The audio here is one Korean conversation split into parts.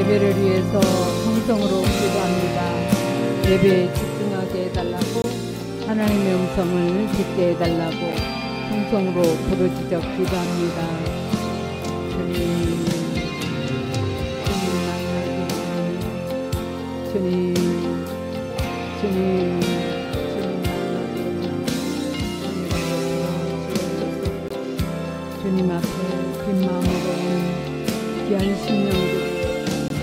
예배를 위해서 성성으로 기도합니다. 예배에 집중하게 해달라고, 하나님의 음성을 듣게 해달라고 성성으로 부르짖어 기도합니다. 주님, 주님 만나기를, 주님, 주님, 주님 만나기를, 주님 앞에 빈 마음으로 온 귀한 심령들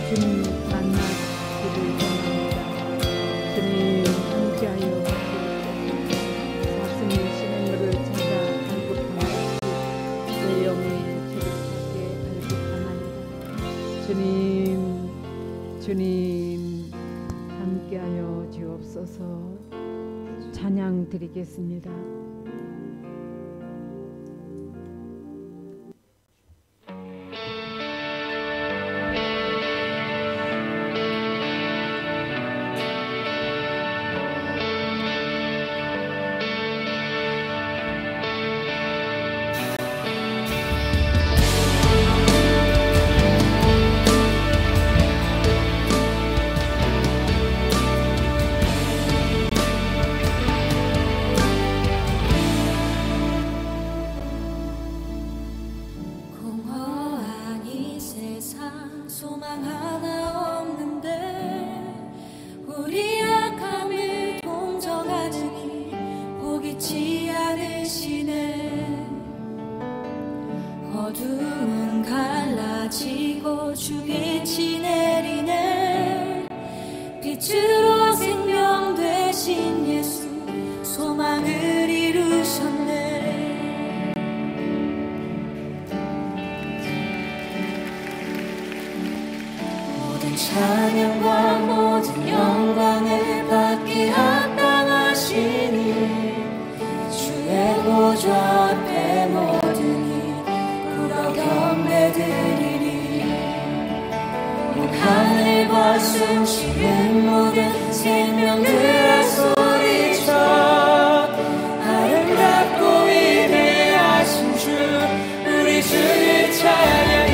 주님 만나기를 원합니다. 주님 함께하여 가슴이 시냇물을 찾아 발굽하는 내 영의 주를 찾게 발굽하나이다. 주님, 주님 함께하여 주옵소서. 찬양 드리겠습니다. 소망 하나 없는데 우리 약함을 동정하시니 포기치 않으시네. 어둠은 갈라지고 주빛이 내리네. 빛으로 생명 되신 예수 소망을 이루셨네. 찬양과 모든 영광을 받기 합당하시니 주의 보좌 앞에 모든이 꿇어 경배드리리. 온 하늘과 숨쉬는 모든 생명들아 소리쳐 아름답고 위대하신 주 우리 주를 찬양해.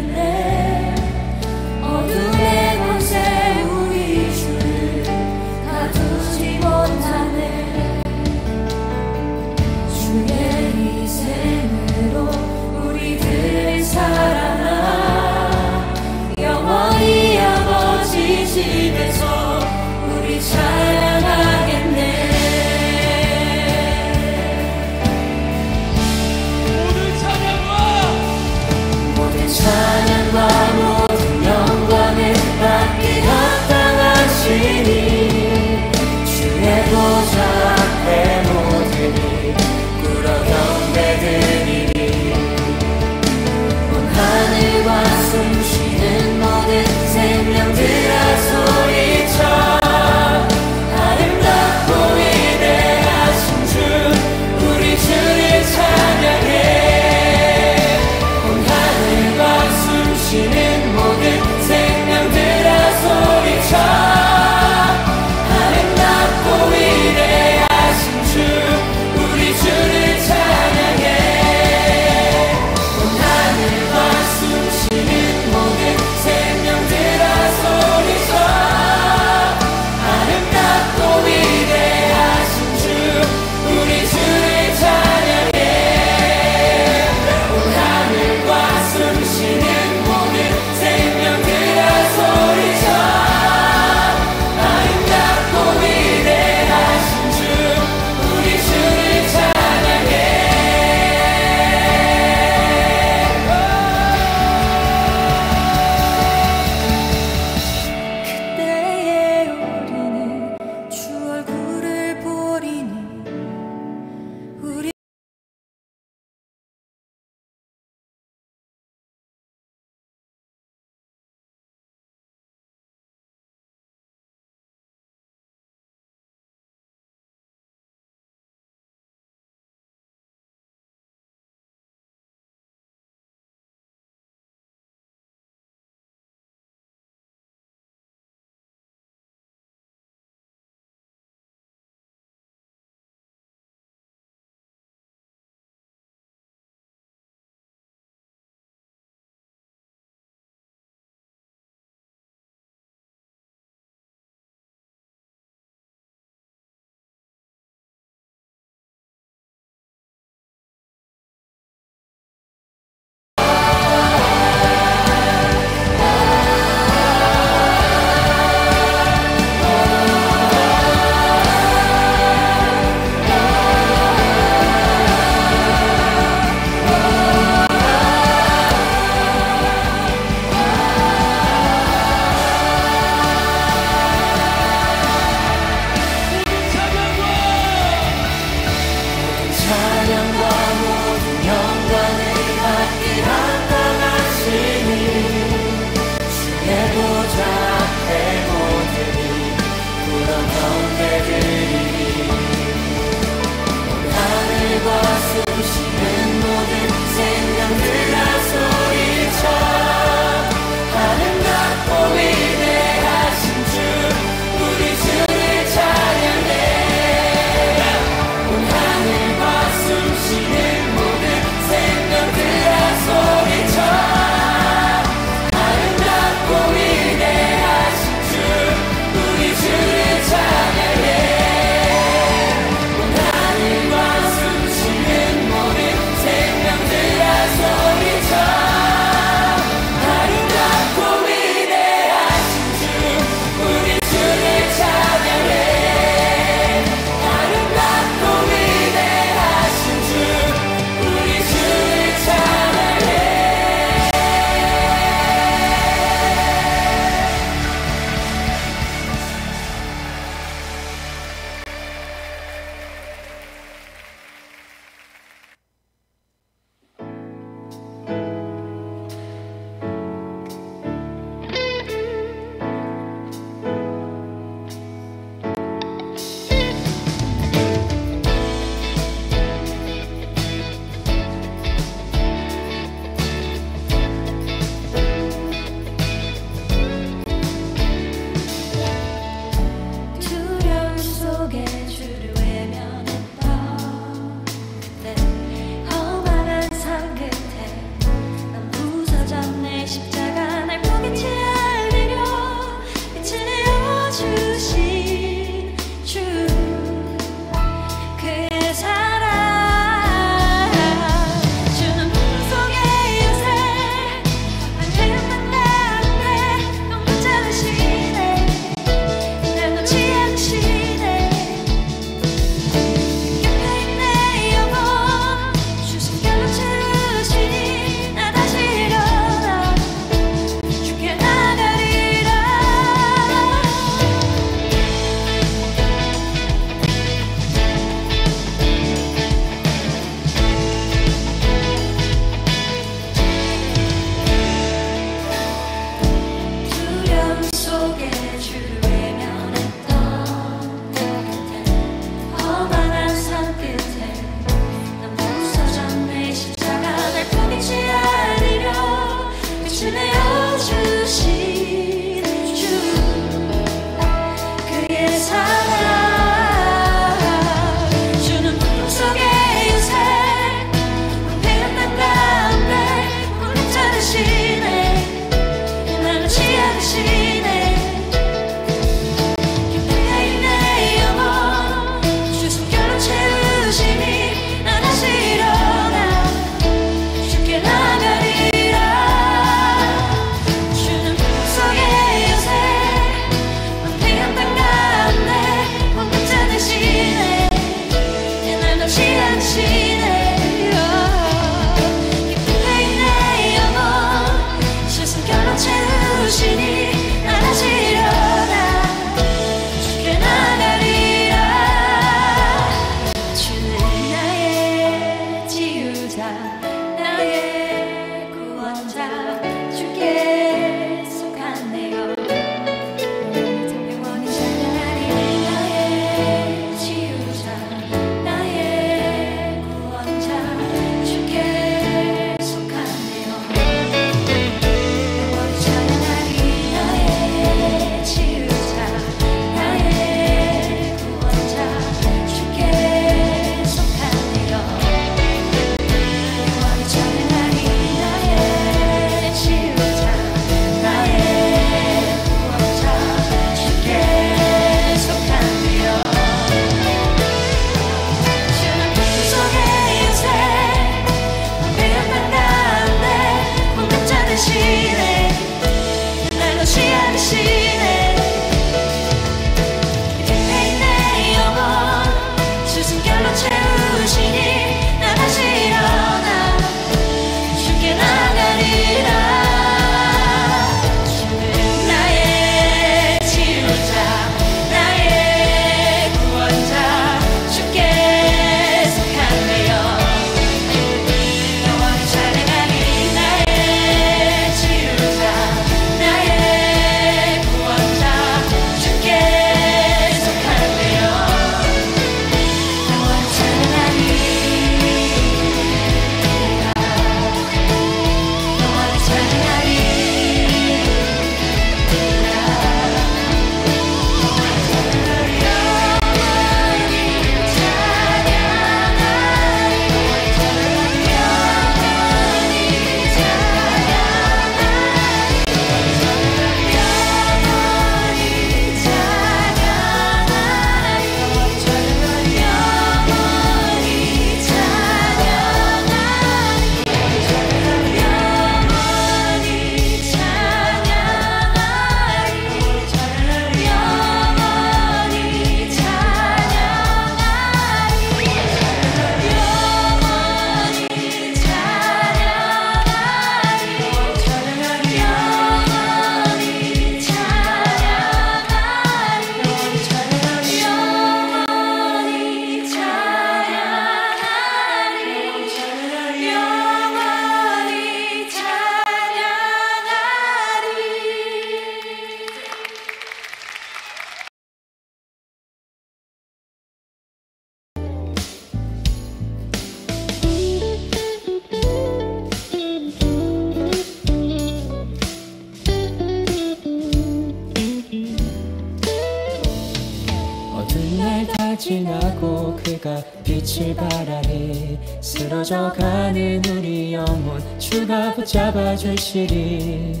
빛을 발하니 쓰러져가는 우리 영혼 주가 붙잡아 주시리.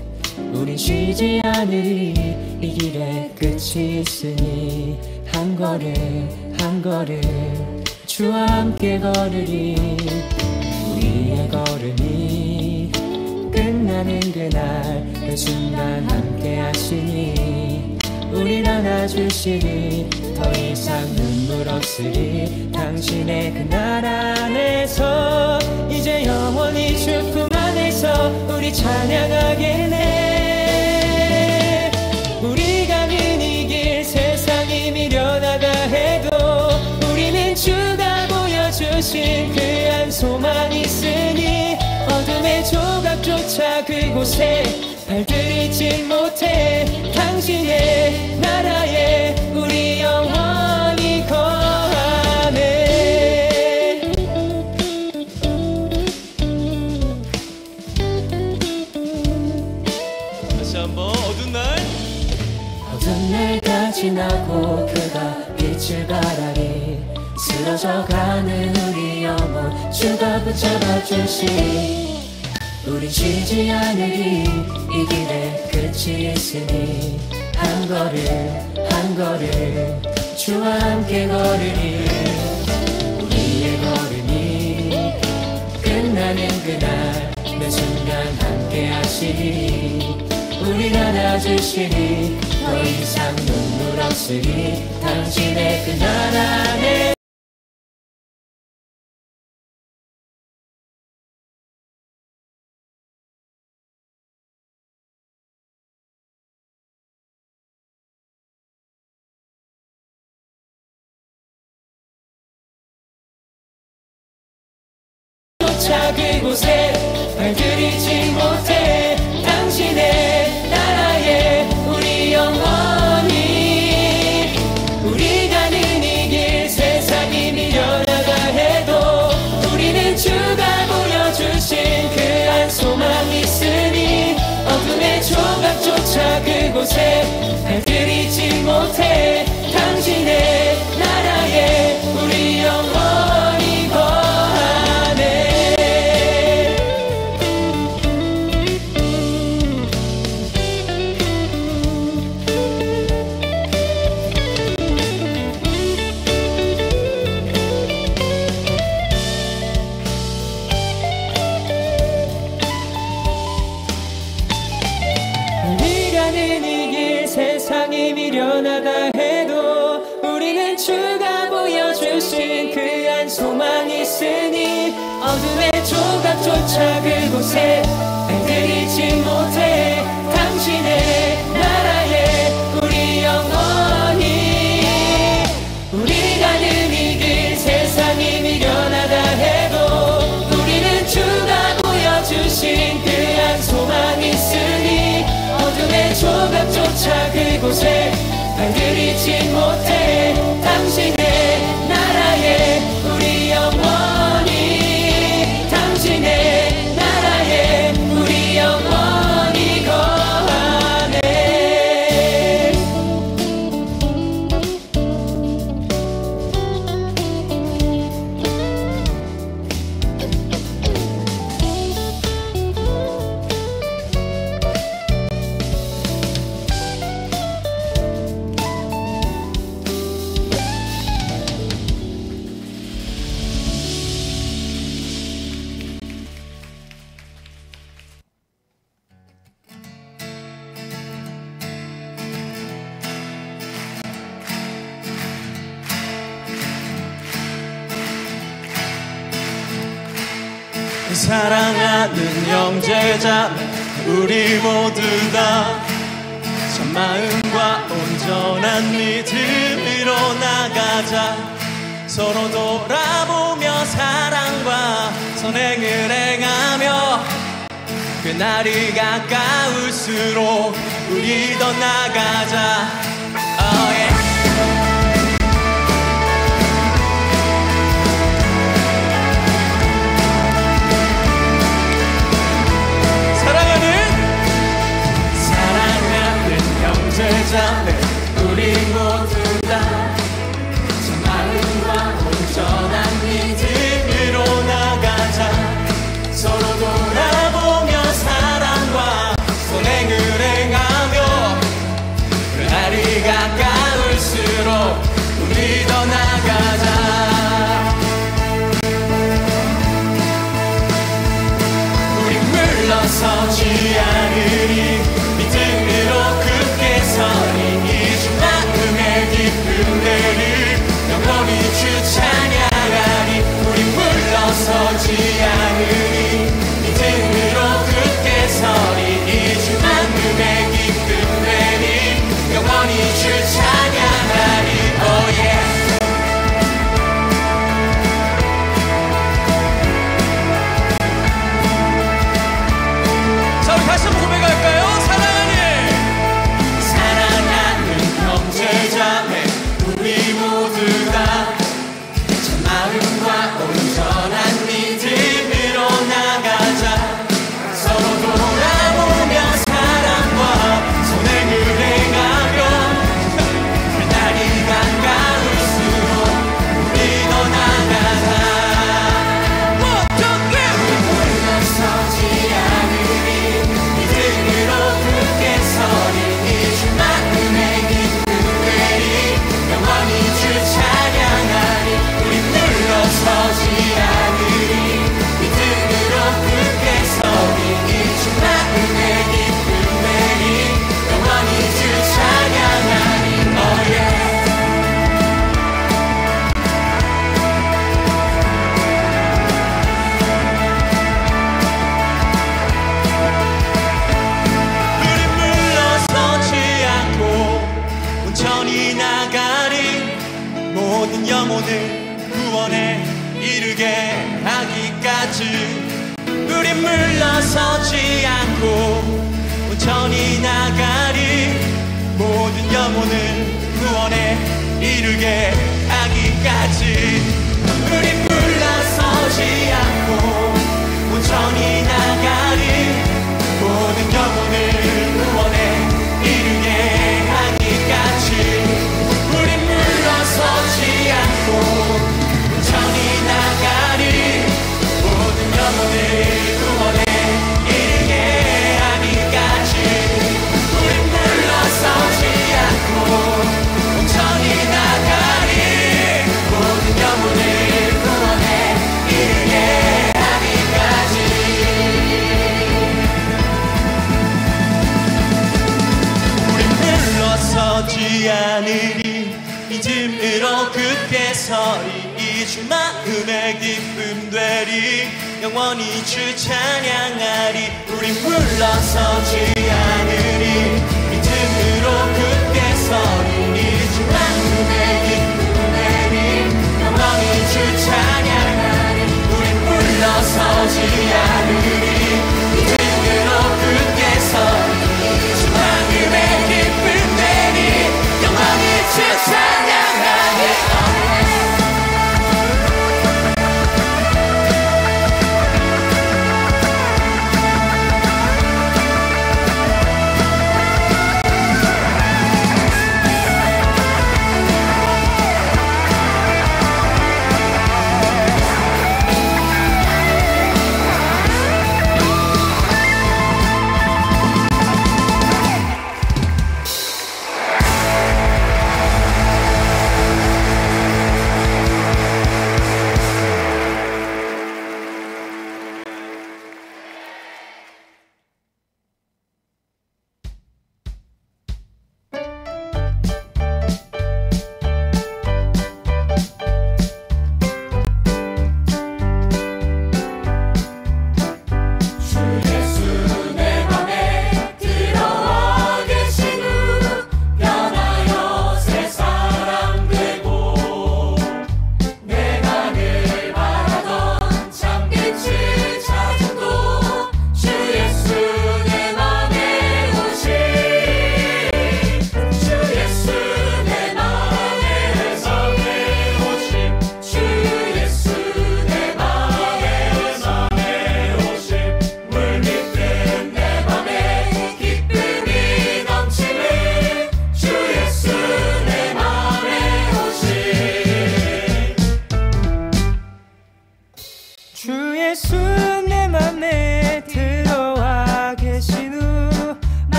우린 쉬지 않으리. 이 길에 끝이 있으니 한 걸음 한 걸음 주와 함께 걸으리. 우리의 걸음이 끝나는 그날 그 순간 함께 하시니 우릴 안아주시리. 더 이상 눈물 없으리. 당신의 그날 안에서 이제 영원히 주 품 안에서 우리 찬양하겠네. 우리가 가는 이 길 세상이 미련하다 해도 우리는 주가 보여주신 그 한 소망이 있으니 어둠의 조각조차 그곳에 발들이지 못해. 당신의 나라에 우리 영원히 거하네. 다시 한번 어두운 날가 지나고 그가 빛을 발하리. 쓰러져가는 우리 영혼 주가 붙잡아 주시리. 우린 쉬지 않으리. 이 길에 끝이 있으니 한 걸음 한 걸음 주와 함께 걸으리. 우리의 걸음이 끝나는 그날 매 순간 함께 하시리. 우릴 안아주시리. 더 이상 눈물 없으리. 당신의 그날 안에 그곳에 발들이지 못해. 당신의 나라에 우리 영원히. 우리 가는 이 길 세상이 미련하다 해도 우리는 주가 보여주신 그 한 소망이 있으니 어둠의 조각조차 그곳에 발들이지 못해. 당신의 나라에 우리 영원히 거하네. 세상이 미련하다 해도 우리는 주가 보여주신 그 한 소망이 있으니 어둠의 조각조차 그곳에 발들이지 못해. 당신의 나라에 우리 영원히. 우리 가는 이 길 세상이 미련하다 해도 우리는 주가 보여주신 그 한 소망이 있으니 어둠의 조각조차 그곳에 발들이지 못해. 당신의 나라에 우리 영원히. 당신의 나라에 우리 영원히 거하네. 사랑하는 형제자매 우리 모두 다 참마음과 온전한 믿음으로 나가자. 서로 돌아보며 사랑과 선행을 행하며 그날이 가까울수록 우리 더 나가자. 형제자매 우리 모두 다 참 마음과 온전한 물러서지 않으리 믿음으로 굳게 서리 이 주 마음의 기쁨들을 영원히 주 찬양하리 우리 물러서지 않으리 믿음으로 굳게 서리 이 주 마음의 기쁨들을 영원히 주 찬양하리 oh yeah. 다시 한번 고백할까요? 사랑하는 형제자매 우리 모두 다 참 마음과 온전한 믿음으로 나가자 서로 돌아보며 사랑과 선행을 행하며 날이 가까울수록 우리 더 나가자 물러서지 않으리 믿음으로 굳게 서리 이 주 마음의 기쁨들이 영원히 주 찬양하리 우리 물러서지 않으리 믿음으로 굳게 서리 이 주 마음의 기쁨들이 영원히 주 찬양하리 oh yeah. 천이 나가리 모든 영혼을 구원에 이르게 하기까지 우리 물러서지 않고 온천히 나가리 모든 영혼을 구원에 이르게 하기까지 우리 물러서지 않고 온천히 나가리 모든 영혼을 구원에 이르게 하기까지 우리 물러서지 않고 온전히 나가리 모든 영혼을 구원에 이르게 하기까지 우리 물러서지 않고 온전히 나가리 모든 영혼을 구원에 이르게 하기까지 물러서지 않으리 믿음으로 굳게 서리 이 주 마음의 기쁨 되리 영원히 주 찬양하리 우리 물러서지 않으리 믿음으로 굳게 서리 이 주 마음의 기쁨 되리 영원히 주 찬양하리 우리 물러서지 않으리 믿음으로 굳게 서리 이 주 마음의 기쁨 되리 영원히 주 찬양하리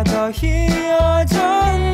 더 휘어졌네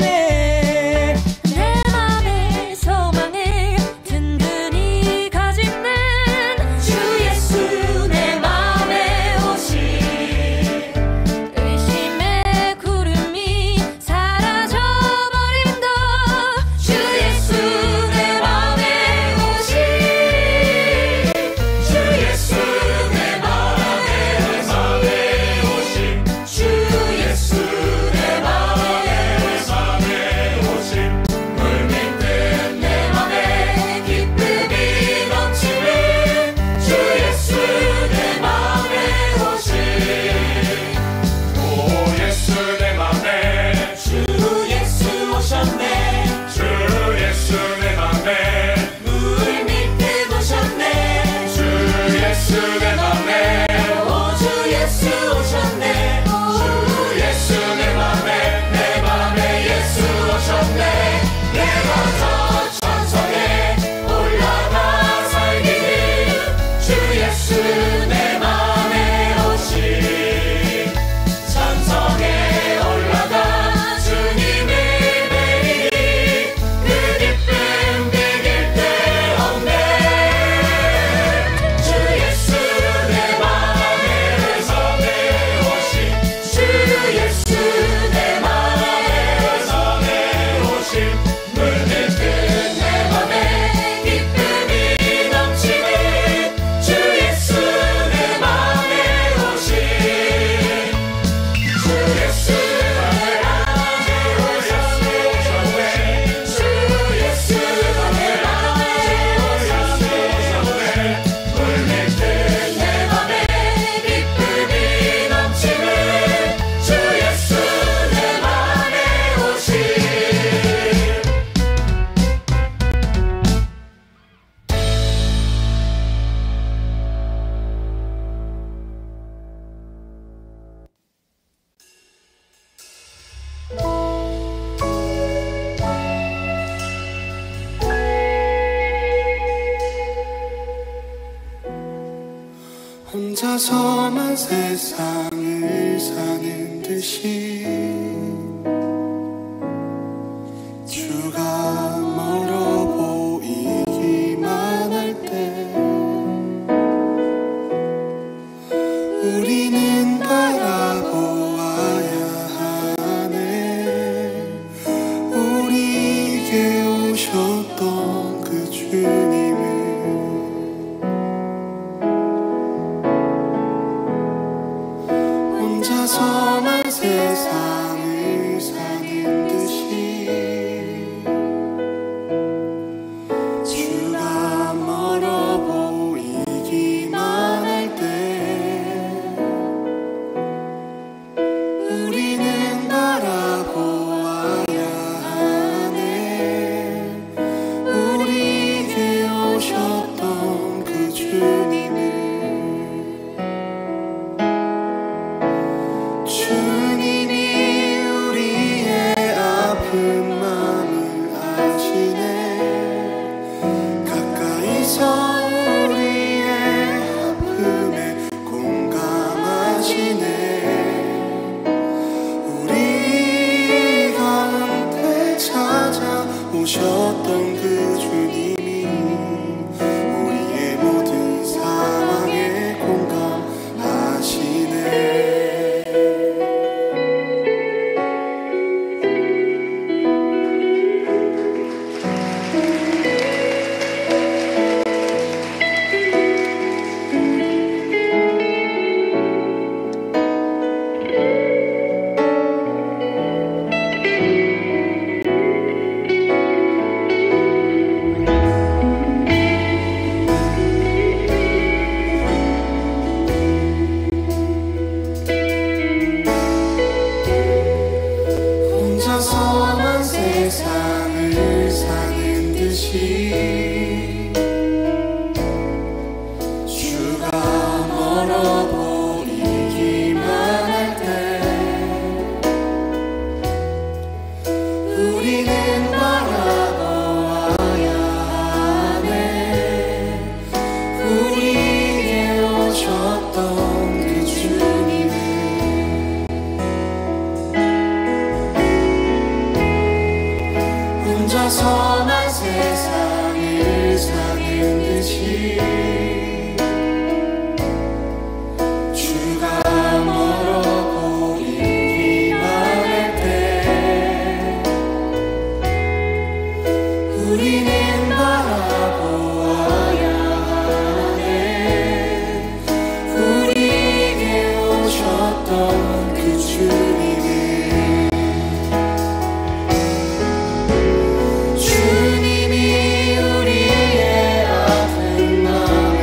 혼자서만 세상을 사는 듯이 주가 멀어 보이기만 할 때 우리는 바라보아야 하네. 우리에게 오셨던 그 주님을 혼자서만 세상을 사는 듯이 주가 멀어 보이기만 할 때 우리는 바라보아야 하네. 우리에게 오셨던 그 주님을 주님이 우리의 아픈 마음을 아시네. 가까이서 우리의 아픔에 공감하시네. 우리 가운데 찾아오셨던 그 주님이 우리의 모든 상황에 공감하시네. 혼자서만 세상을 사는 듯이 주가 멀어 보이기만 할 때 우리는 바라보아야 하네. 우리에게 오셨던 그 주님을 혼자서만 세상을 사는 듯이 주가 멀어 보이기만 할 때 우리는 바라보아야 하네. 우리에게 오셨던 그 주님을 주님이 우리의 아픈 마음을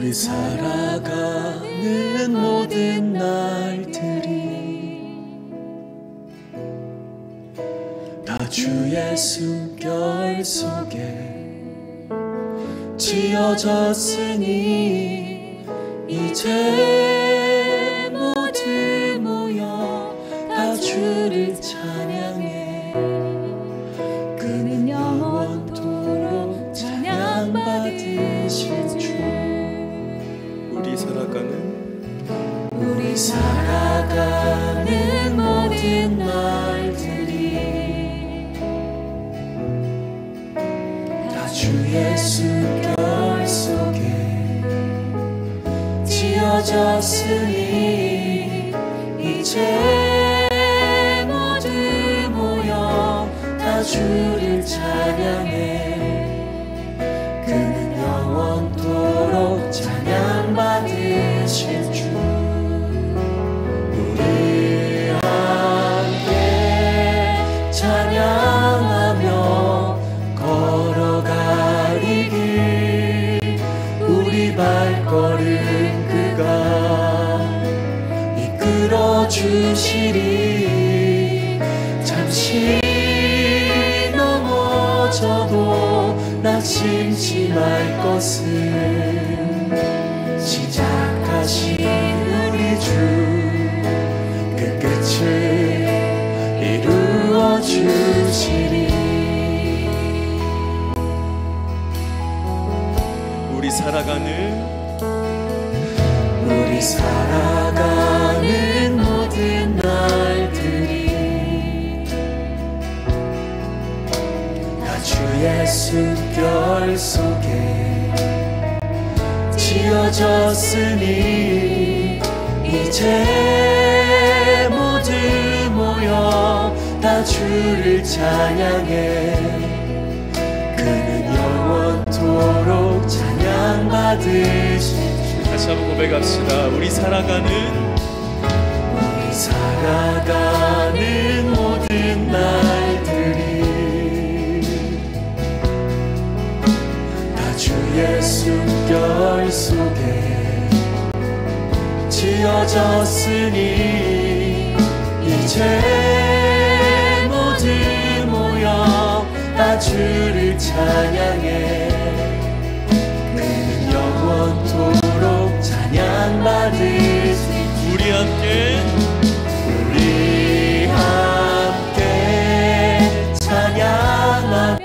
우리 살아가는 모든 날들이 다 주의 숨결 속에 지어졌으니 이제 모두 모여 다 주를 찬양해. 그는 영원토록 찬양받으신 주. 우리 살아가는 모든 날들이 다 주의 숨결 속에 지어졌으니 이제 모두 모여 다 주를 찬양해. 그는 영원토록 찬양받으신 주. 우리 함께 찬양하며 걸어가리 길. 우리 발걸음 그가 이끌어 주시리. 잠시 넘어져도 낙심치 말 것을 시작하신 우리 주 그 끝을 이루어 주시리. 우리 살아가는 모든 날들이 다 주의 숨결 속에 지어졌으니 이제 모두 모여 다 주를 찬양해. 그는 영원토록 찬양받으신 주. 다시 한번 고백합시다. 우리 살아가는 모든 날들이 다 주의 숨결 속에 지어졌으니 이제 모두 모여 다 주를 찬양해. 그는 영원토록 찬양받으신. 우리 함께 찬양하며.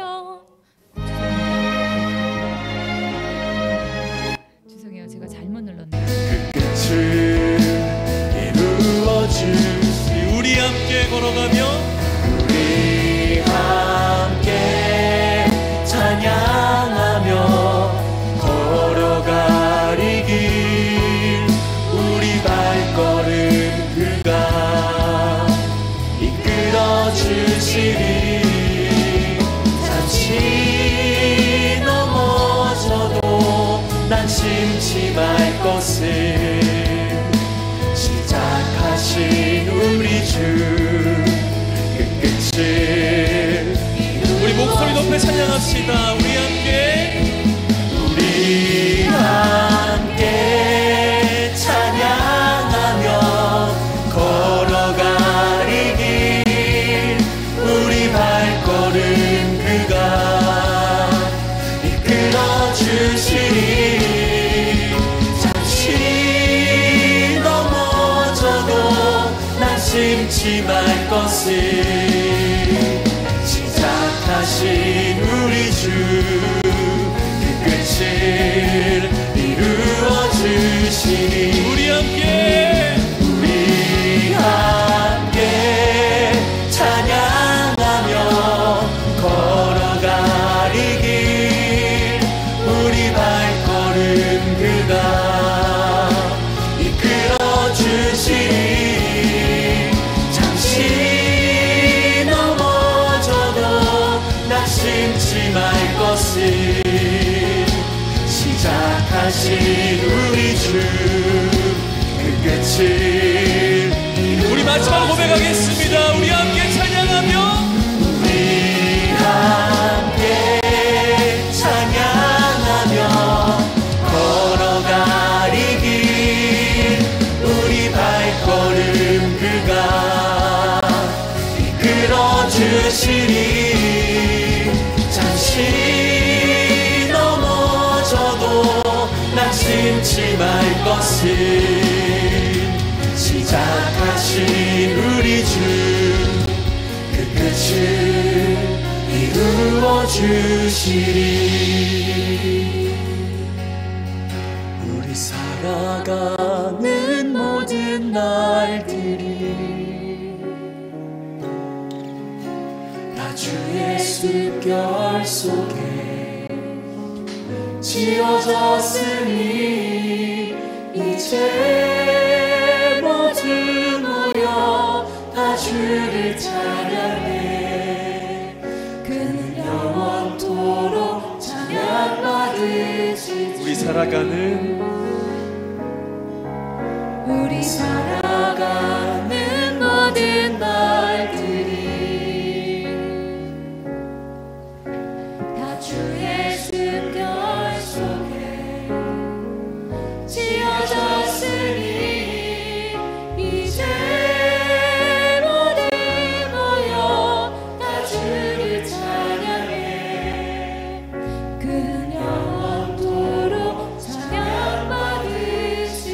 죄송해요, 제가 잘못 눌렀네요. 그 끝을 이루어 주시. 우리 함께 걸어가며 우리 함께 찬양하며 걸어가리 길. 우리 발걸음 그가 이끌어 주시리. 잠시 넘어져도 낙심치 말 것을 시작하신 우리 주 그 끝을. 우리 목소리 높여 찬양합시다. 우리 함께 찬양하며 걸어가리 길. 우리 발걸음 그가 이끌어 주시리. 잠시 넘어져도 낙심치 말 것을 시작하신 우리 주 그 끝을 이루어 주시니. 우리 함께 찬양하며 걸어가리 길. 우리 발걸음 그가 이끌어 주시니. 잠시 넘어져도 낙심치 말 것을 시작하신 우리 주 그 끝을. 우리 마지막 고백하겠습니다. 우리 함께 찬양하며 우리 함께 찬양하며 걸어가 잠시 넘어져도 낙심치 말 것은 시작하신 우리 주 그 끝을 이루어 주시리. 우리 살아가는 모든 날들이 다 주의 습결 속에 지어졌으니 이제 모두 모여 다 주를 찬양해. 그는 영원토록 찬양받으시리. 우리 살아가는 모든 날들이 다 주의 습결 속에 지어졌으니 이제 모두 모여 다 주를 찬양해. 그는 영원토록 찬양받으시리.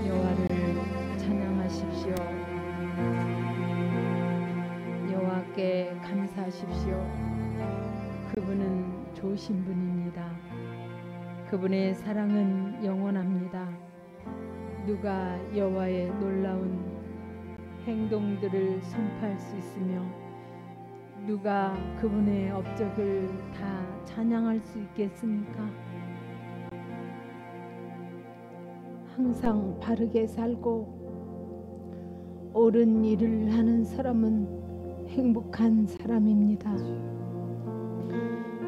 여호와를 찬양하십시오. 여호와께 감사하십시오. 그분은 좋으신 분입니다. 그분의 사랑은 영원합니다. 누가 여호와의 놀라운 행동들을 선포할 수 있으며 누가 그분의 업적을 다 찬양할 수 있겠습니까? 항상 바르게 살고 옳은 일을 하는 사람은 행복한 사람입니다.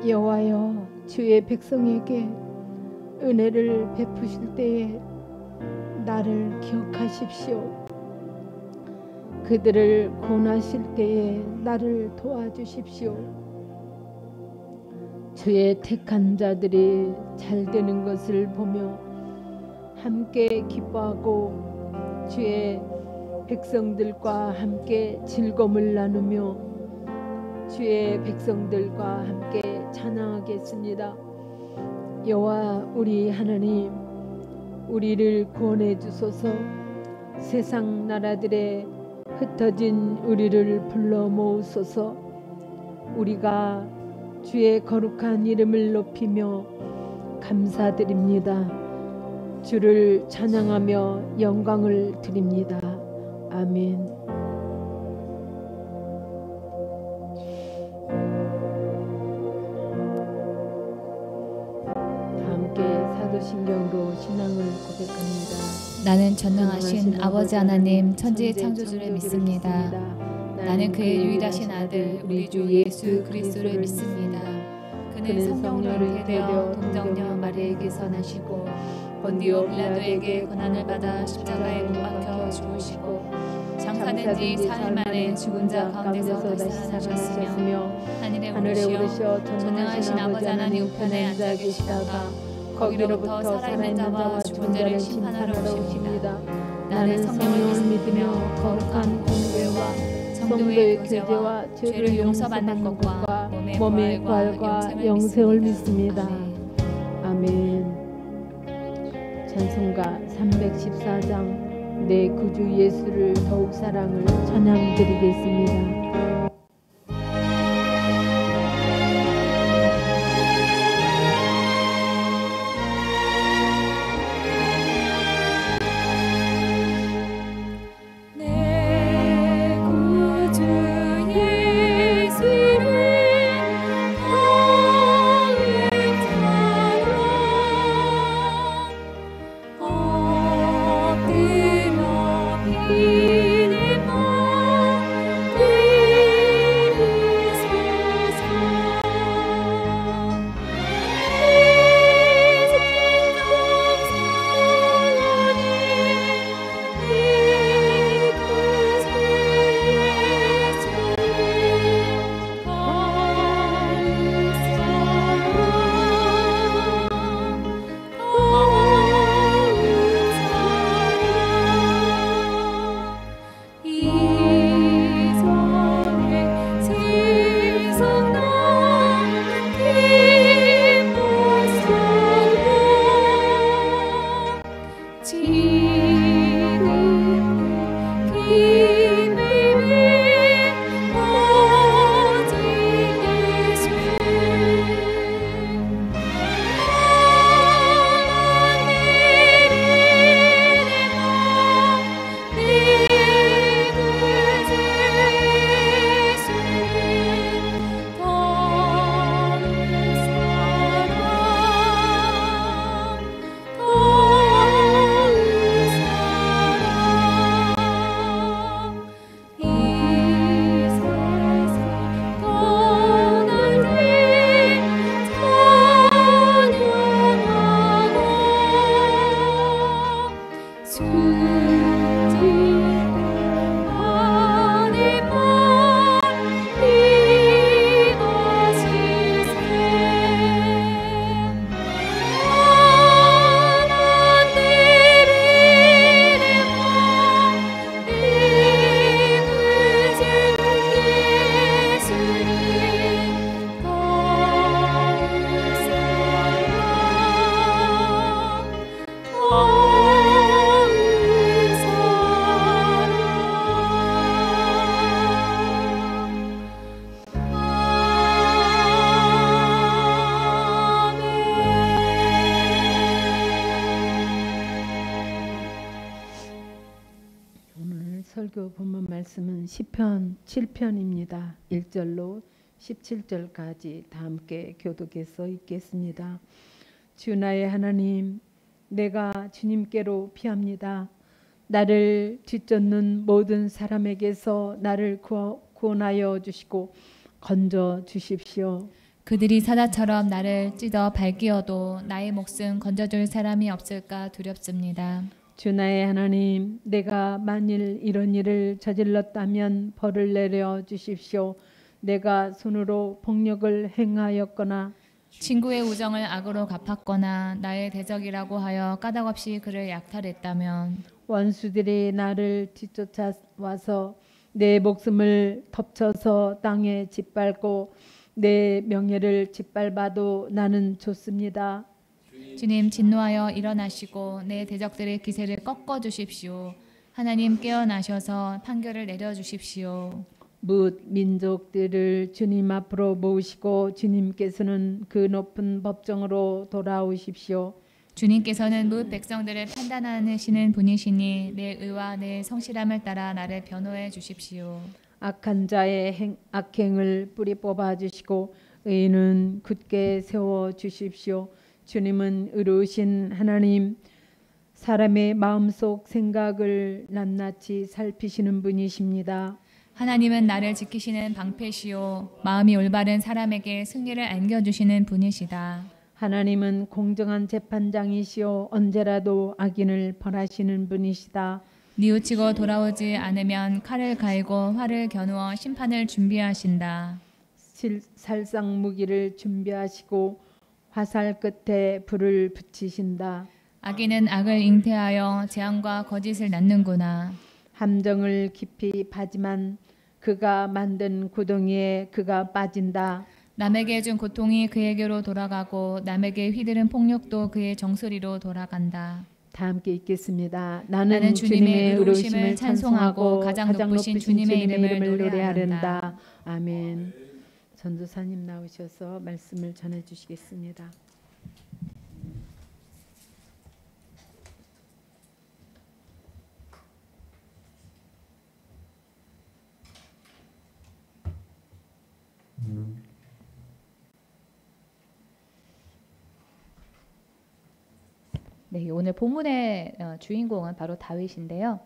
여호와여, 주의 백성에게 은혜를 베푸실 때에 나를 기억하십시오. 그들을 고난하실 때에 나를 도와주십시오. 주의 택한 자들이 잘 되는 것을 보며 함께 기뻐하고 주의 백성들과 함께 즐거움을 나누며 주의 백성들과 함께 찬양하겠습니다. 여호와 우리 하나님, 우리를 구원해 주소서. 세상 나라들에 흩어진 우리를 불러 모으소서. 우리가 주의 거룩한 이름을 높이며 감사드립니다. 주를 찬양하며 영광을 드립니다. 아멘. 다 함께 사도신경으로 신앙을 고백합니다. 나는 전능하신 아버지 하나님 천지의 창조주를 믿습니다. 나는 그의 유일하신 아들 우리 주 예수 그리스도를 믿습니다. 그는 성령으로 잉태되어 동정녀 마리아에게서 나시고 본디오 빌라도에게 고난을 받아 십자가에 못 박혀 죽으시고 장사된 지 4일 만에 죽은 자 가운데서 다시 살아나셨으며 하늘에 오르시어 전능하신 아버지 하나님 우편에 앉아 계시다가 거기로부터 살아있는 자와 죽은 자를 심판하러 오십니다. 나는 성령을 믿으며 거룩한 공회와 성도의 교제와 죄를 용서받는 것과 몸의 부활과 영생을 믿습니다. 아멘. 찬송가 314장 내 구주 예수를 더욱 사랑을 찬양드리겠습니다. 내 설교 본문 말씀은 시편 7편입니다. 1절로 17절까지 다 함께 교독해서 읽겠습니다. 주 나의 하나님, 내가 주님께로 피합니다. 나를 뒤쫓는 모든 사람에게서 나를 구원하여 주시고 건져 주십시오. 그들이 사자처럼 나를 찢어 밟기어도 나의 목숨 건져줄 사람이 없을까 두렵습니다. 주 나의 하나님, 내가 만일 이런 일을 저질렀다면 벌을 내려 주십시오. 내가 손으로 폭력을 행하였거나 친구의 우정을 악으로 갚았거나 나의 대적이라고 하여 까닭없이 그를 약탈했다면 원수들이 나를 뒤쫓아와서 내 목숨을 덮쳐서 땅에 짓밟고 내 명예를 짓밟아도 나는 좋습니다. 주님 진노하여 일어나시고 내 대적들의 기세를 꺾어 주십시오. 하나님 깨어나셔서 판결을 내려 주십시오. 뭇 민족들을 주님 앞으로 모으시고 주님께서는 그 높은 법정으로 돌아오십시오. 주님께서는 뭇 백성들을 판단하시는 분이시니 내 의와 내 성실함을 따라 나를 변호해 주십시오. 악한 자의 악행을 뿌리 뽑아 주시고 의인은 굳게 세워 주십시오. 주님은 의로우신 하나님, 사람의 마음속 생각을 낱낱이 살피시는 분이십니다. 하나님은 나를 지키시는 방패시오. 마음이 올바른 사람에게 승리를 안겨주시는 분이시다. 하나님은 공정한 재판장이시오. 언제라도 악인을 벌하시는 분이시다. 뉘우치고 돌아오지 않으면 칼을 갈고 활을 겨누어 심판을 준비하신다. 살상 무기를 준비하시고 화살 끝에 불을 붙이신다. 악인은 악을 잉태하여 재앙과 거짓을 낳는구나. 함정을 깊이 파지만 그가 만든 구덩이에 그가 빠진다. 남에게 준 고통이 그에게로 돌아가고 남에게 휘두른 폭력도 그의 정수리로 돌아간다. 다 함께 읽겠습니다. 나는 나는 주님의 의로우심을 의로우심을 찬송하고 가장 높으신 주님의 이름을 노래하련다. 노래하련다. 아멘. 전도사님 나오셔서 말씀을 전해주시겠습니다. 네, 오늘 본문의 주인공은 바로 다윗인데요.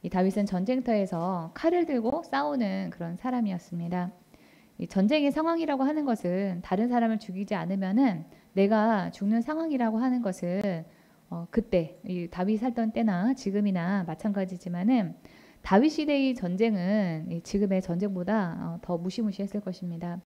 이 다윗은 전쟁터에서 칼을 들고 싸우는 그런 사람이었습니다. 이 전쟁의 상황이라고 하는 것은 다른 사람을 죽이지 않으면은 내가 죽는 상황이라고 하는 것은 그때 이 다윗 살던 때나 지금이나 마찬가지지만은 다윗 시대의 전쟁은 지금의 전쟁보다 더 무시무시했을 것입니다.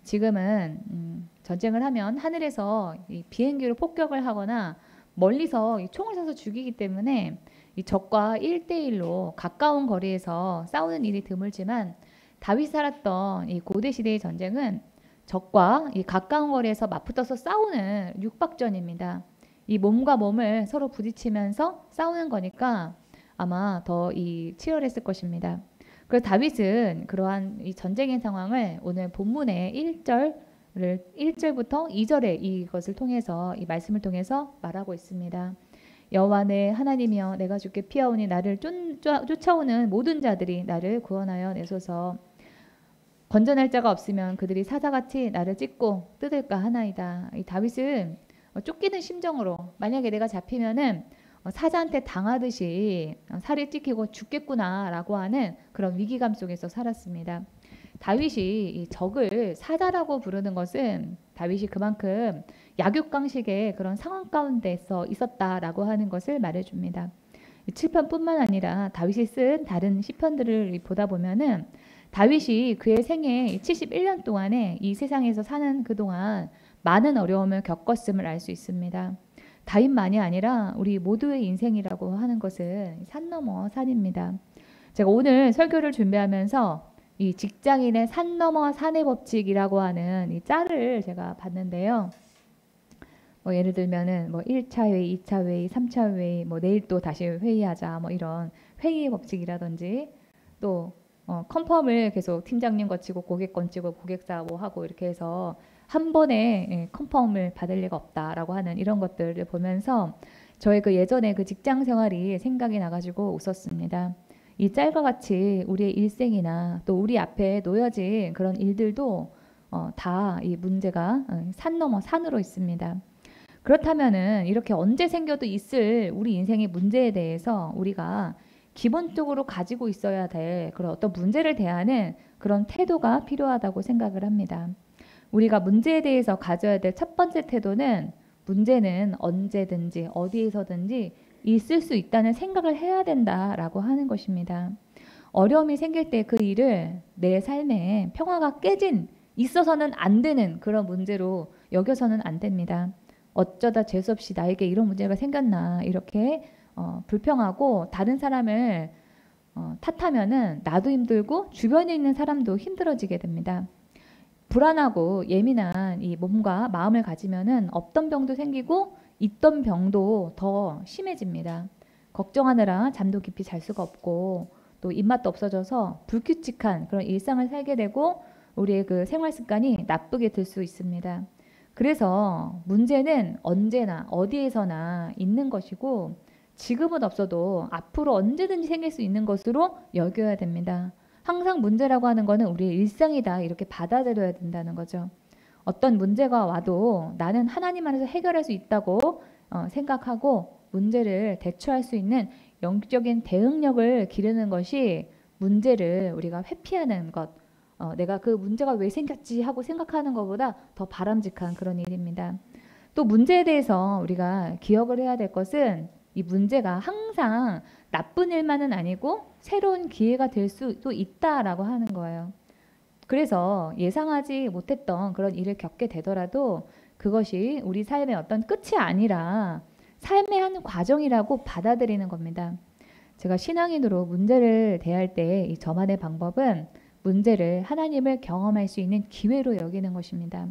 지금은 전쟁을 하면 하늘에서 이 비행기로 폭격을 하거나 멀리서 이 총을 쏴서 죽이기 때문에 이 적과 1대1로 가까운 거리에서 싸우는 일이 드물지만 다윗 살았던 이 고대 시대의 전쟁은 적과 이 가까운 거리에서 맞붙어서 싸우는 육박전입니다. 이 몸과 몸을 서로 부딪히면서 싸우는 거니까 아마 더 이 치열했을 것입니다. 그래서 다윗은 그러한 이 전쟁의 상황을 오늘 본문의 1절부터 2절에 이것을 통해서 이 말씀을 통해서 말하고 있습니다. 여호와 내 하나님이여 내가 주께 피하오니 나를 쫓아오는 모든 자들이 나를 구원하여 내소서. 건져낼 자가 없으면 그들이 사자같이 나를 찢고 뜯을까 하나이다. 이 다윗은 쫓기는 심정으로 만약에 내가 잡히면은 사자한테 당하듯이 살이 찢기고 죽겠구나라고 하는 그런 위기감 속에서 살았습니다. 다윗이 이 적을 사자라고 부르는 것은 다윗이 그만큼 약육강식의 그런 상황 가운데서 있었다라고 하는 것을 말해줍니다. 7편뿐만 아니라 다윗이 쓴 다른 시편들을 보다 보면은 다윗이 그의 생애 71년 동안에 이 세상에서 사는 그동안 많은 어려움을 겪었음을 알 수 있습니다. 다윗만이 아니라 우리 모두의 인생이라고 하는 것은 산 넘어 산입니다. 제가 오늘 설교를 준비하면서 이 직장인의 산 넘어 산의 법칙이라고 하는 이 짤을 제가 봤는데요. 뭐 예를 들면은 뭐 1차 회의, 2차 회의, 3차 회의, 뭐 내일 또 다시 회의하자 뭐 이런 회의의 법칙이라든지 또 컨펌을 계속 팀장님 거치고 고객 거치고 고객사 뭐 하고 이렇게 해서 한 번에 컨펌을 받을 리가 없다라고 하는 이런 것들을 보면서 저의 그 예전에 그 직장 생활이 생각이 나가지고 웃었습니다. 이 짤과 같이 우리의 일생이나 또 우리 앞에 놓여진 그런 일들도 다 이 문제가 산 넘어 산으로 있습니다. 그렇다면은 이렇게 언제 생겨도 있을 우리 인생의 문제에 대해서 우리가 기본적으로 가지고 있어야 될 그런 어떤 문제를 대하는 그런 태도가 필요하다고 생각을 합니다. 우리가 문제에 대해서 가져야 될 첫 번째 태도는 문제는 언제든지 어디에서든지 있을 수 있다는 생각을 해야 된다라고 하는 것입니다. 어려움이 생길 때 그 일을 내 삶에 평화가 깨진 있어서는 안 되는 그런 문제로 여겨서는 안 됩니다. 어쩌다 재수없이 나에게 이런 문제가 생겼나 이렇게 불평하고 다른 사람을 탓하면은 나도 힘들고 주변에 있는 사람도 힘들어지게 됩니다. 불안하고 예민한 이 몸과 마음을 가지면은 없던 병도 생기고 있던 병도 더 심해집니다. 걱정하느라 잠도 깊이 잘 수가 없고 또 입맛도 없어져서 불규칙한 그런 일상을 살게 되고 우리의 그 생활 습관이 나쁘게 될 수 있습니다. 그래서 문제는 언제나 어디에서나 있는 것이고 지금은 없어도 앞으로 언제든지 생길 수 있는 것으로 여겨야 됩니다. 항상 문제라고 하는 것은 우리의 일상이다 이렇게 받아들여야 된다는 거죠. 어떤 문제가 와도 나는 하나님 안에서 해결할 수 있다고 생각하고 문제를 대처할 수 있는 영적인 대응력을 기르는 것이 문제를 우리가 회피하는 것, 내가 그 문제가 왜 생겼지 하고 생각하는 것보다 더 바람직한 그런 일입니다. 또 문제에 대해서 우리가 기억을 해야 될 것은 이 문제가 항상 나쁜 일만은 아니고 새로운 기회가 될 수도 있다라고 하는 거예요. 그래서 예상하지 못했던 그런 일을 겪게 되더라도 그것이 우리 삶의 어떤 끝이 아니라 삶의 한 과정이라고 받아들이는 겁니다. 제가 신앙인으로 문제를 대할 때 이 저만의 방법은 문제를 하나님을 경험할 수 있는 기회로 여기는 것입니다.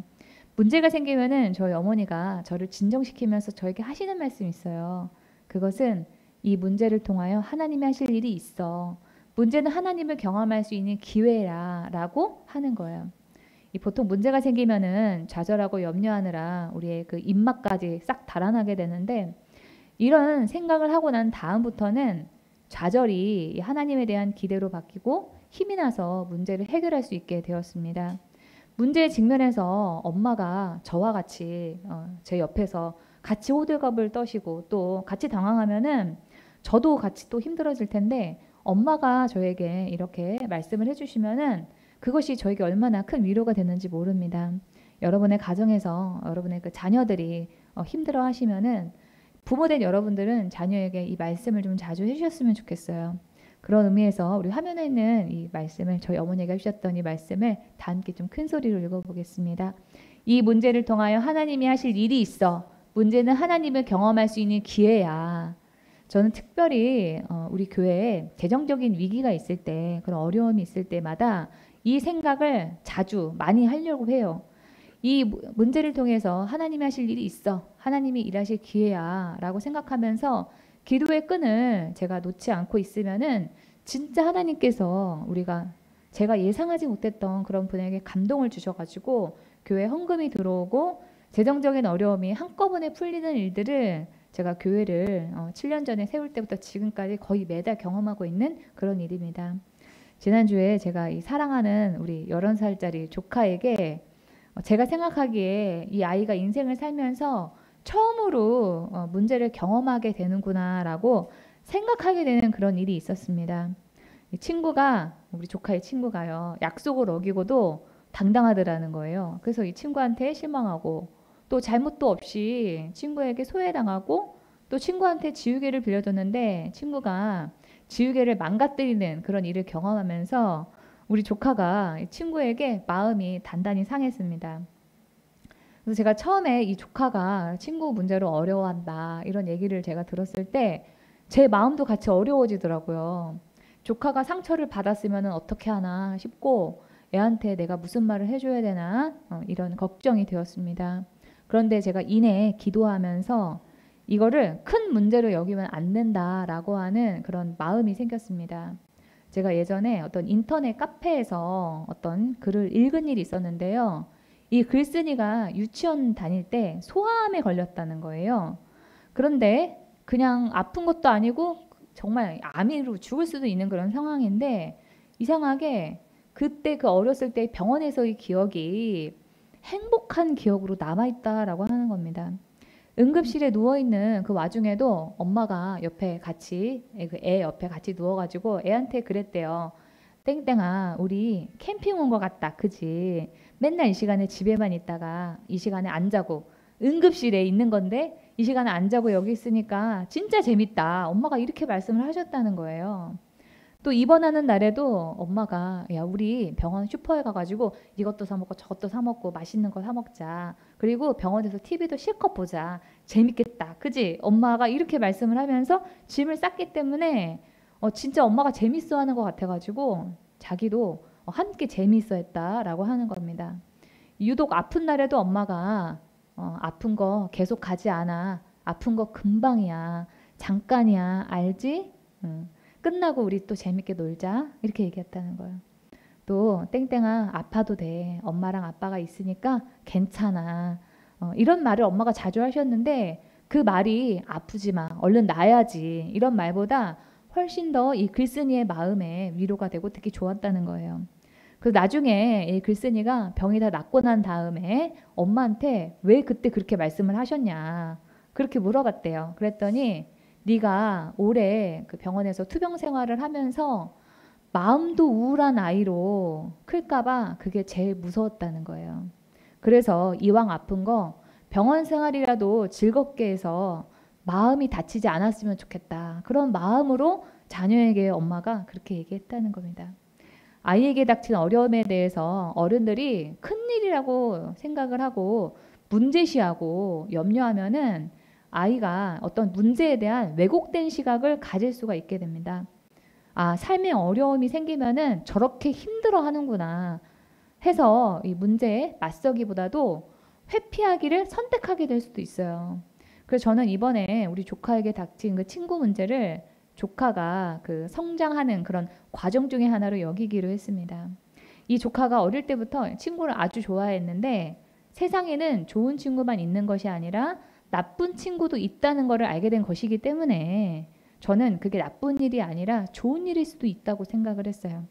문제가 생기면은 저희 어머니가 저를 진정시키면서 저에게 하시는 말씀이 있어요. 그것은 이 문제를 통하여 하나님이 하실 일이 있어. 문제는 하나님을 경험할 수 있는 기회라라고 하는 거예요. 보통 문제가 생기면은 좌절하고 염려하느라 우리의 그 입맛까지 싹 달아나게 되는데 이런 생각을 하고 난 다음부터는 좌절이 하나님에 대한 기대로 바뀌고 힘이 나서 문제를 해결할 수 있게 되었습니다. 문제에 직면해서 엄마가 저와 같이 제 옆에서 같이 호들갑을 떠시고 또 같이 당황하면은 저도 같이 또 힘들어질 텐데 엄마가 저에게 이렇게 말씀을 해주시면은 그것이 저에게 얼마나 큰 위로가 되는지 모릅니다. 여러분의 가정에서 여러분의 그 자녀들이 힘들어 하시면은 부모된 여러분들은 자녀에게 이 말씀을 좀 자주 해주셨으면 좋겠어요. 그런 의미에서 우리 화면에 있는 이 말씀을 저희 어머니가 해주셨던 이 말씀을 다 함께 좀 큰 소리로 읽어보겠습니다. 이 문제를 통하여 하나님이 하실 일이 있어. 문제는 하나님을 경험할 수 있는 기회야. 저는 특별히 우리 교회에 재정적인 위기가 있을 때 그런 어려움이 있을 때마다 이 생각을 자주 많이 하려고 해요. 이 문제를 통해서 하나님이 하실 일이 있어. 하나님이 일하실 기회야 라고 생각하면서 기도의 끈을 제가 놓지 않고 있으면은 진짜 하나님께서 제가 예상하지 못했던 그런 분에게 감동을 주셔가지고 교회 헌금이 들어오고 재정적인 어려움이 한꺼번에 풀리는 일들을 제가 교회를 7년 전에 세울 때부터 지금까지 거의 매달 경험하고 있는 그런 일입니다. 지난주에 제가 이 사랑하는 우리 11살짜리 조카에게 제가 생각하기에 이 아이가 인생을 살면서 처음으로 문제를 경험하게 되는구나 라고 생각하게 되는 그런 일이 있었습니다. 우리 조카의 친구가요. 약속을 어기고도 당당하더라는 거예요. 그래서 이 친구한테 실망하고 또 잘못도 없이 친구에게 소외당하고 또 친구한테 지우개를 빌려줬는데 친구가 지우개를 망가뜨리는 그런 일을 경험하면서 우리 조카가 친구에게 마음이 단단히 상했습니다. 그래서 제가 처음에 이 조카가 친구 문제로 어려워한다 이런 얘기를 제가 들었을 때 제 마음도 같이 어려워지더라고요. 조카가 상처를 받았으면 어떻게 하나 싶고 애한테 내가 무슨 말을 해줘야 되나 이런 걱정이 되었습니다. 그런데 제가 이내 기도하면서 이거를 큰 문제로 여기면 안 된다라고 하는 그런 마음이 생겼습니다. 제가 예전에 어떤 인터넷 카페에서 어떤 글을 읽은 일이 있었는데요. 이 글쓴이가 유치원 다닐 때 소아암에 걸렸다는 거예요. 그런데 그냥 아픈 것도 아니고 정말 암으로 죽을 수도 있는 그런 상황인데 이상하게 그때 그 어렸을 때 병원에서의 기억이 행복한 기억으로 남아있다라고 하는 겁니다. 응급실에 누워있는 그 와중에도 엄마가 옆에 같이 애 옆에 같이 누워가지고 애한테 그랬대요. 땡땡아, 우리 캠핑 온 것 같다. 그지? 맨날 이 시간에 집에만 있다가 이 시간에 안 자고 응급실에 있는 건데 이 시간에 안 자고 여기 있으니까 진짜 재밌다. 엄마가 이렇게 말씀을 하셨다는 거예요. 또 입원하는 날에도 엄마가 야, 우리 병원 슈퍼에 가가지고 이것도 사 먹고 저것도 사 먹고 맛있는 거 사 먹자. 그리고 병원에서 TV도 실컷 보자. 재밌겠다. 그지? 엄마가 이렇게 말씀을 하면서 짐을 쌌기 때문에 진짜 엄마가 재밌어 하는 것 같아가지고 자기도 함께 재미있어 했다라고 하는 겁니다. 유독 아픈 날에도 엄마가 아픈 거 계속 가지 않아. 아픈 거 금방이야. 잠깐이야. 알지? 끝나고 우리 또 재밌게 놀자. 이렇게 얘기했다는 거예요. 또 땡땡아 아파도 돼. 엄마랑 아빠가 있으니까 괜찮아. 이런 말을 엄마가 자주 하셨는데 그 말이 아프지 마. 얼른 나아야지. 이런 말보다 훨씬 더 이 글쓴이의 마음에 위로가 되고 특히 좋았다는 거예요. 그래서 나중에 이 글쓴이가 병이 다 낫고 난 다음에 엄마한테 왜 그때 그렇게 말씀을 하셨냐 그렇게 물어봤대요. 그랬더니 네가 올해 그 병원에서 투병 생활을 하면서 마음도 우울한 아이로 클까봐 그게 제일 무서웠다는 거예요. 그래서 이왕 아픈 거 병원 생활이라도 즐겁게 해서 마음이 다치지 않았으면 좋겠다. 그런 마음으로 자녀에게 엄마가 그렇게 얘기했다는 겁니다. 아이에게 닥친 어려움에 대해서 어른들이 큰일이라고 생각을 하고 문제시하고 염려하면은 아이가 어떤 문제에 대한 왜곡된 시각을 가질 수가 있게 됩니다. 아, 삶에 어려움이 생기면은 저렇게 힘들어 하는구나 해서 이 문제에 맞서기보다도 회피하기를 선택하게 될 수도 있어요. 그래서 저는 이번에 우리 조카에게 닥친 그 친구 문제를 조카가 그 성장하는 그런 과정 중에 하나로 여기기로 했습니다. 이 조카가 어릴 때부터 친구를 아주 좋아했는데 세상에는 좋은 친구만 있는 것이 아니라 나쁜 친구도 있다는 것을 알게 된 것이기 때문에 저는 그게 나쁜 일이 아니라 좋은 일일 수도 있다고 생각을 했어요.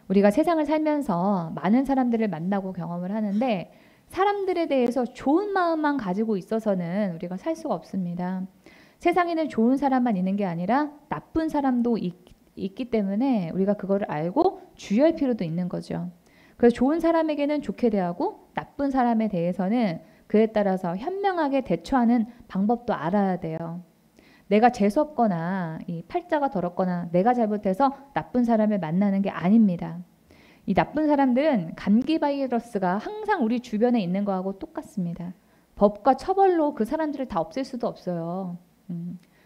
우리가 세상을 살면서 많은 사람들을 만나고 경험을 하는데 사람들에 대해서 좋은 마음만 가지고 있어서는 우리가 살 수가 없습니다. 세상에는 좋은 사람만 있는 게 아니라 나쁜 사람도 있기 때문에 우리가 그거를 알고 주의할 필요도 있는 거죠. 그래서 좋은 사람에게는 좋게 대하고 나쁜 사람에 대해서는 그에 따라서 현명하게 대처하는 방법도 알아야 돼요. 내가 재수없거나 이 팔자가 더럽거나 내가 잘못해서 나쁜 사람을 만나는 게 아닙니다. 이 나쁜 사람들은 감기 바이러스가 항상 우리 주변에 있는 거하고 똑같습니다. 법과 처벌로 그 사람들을 다 없앨 수도 없어요.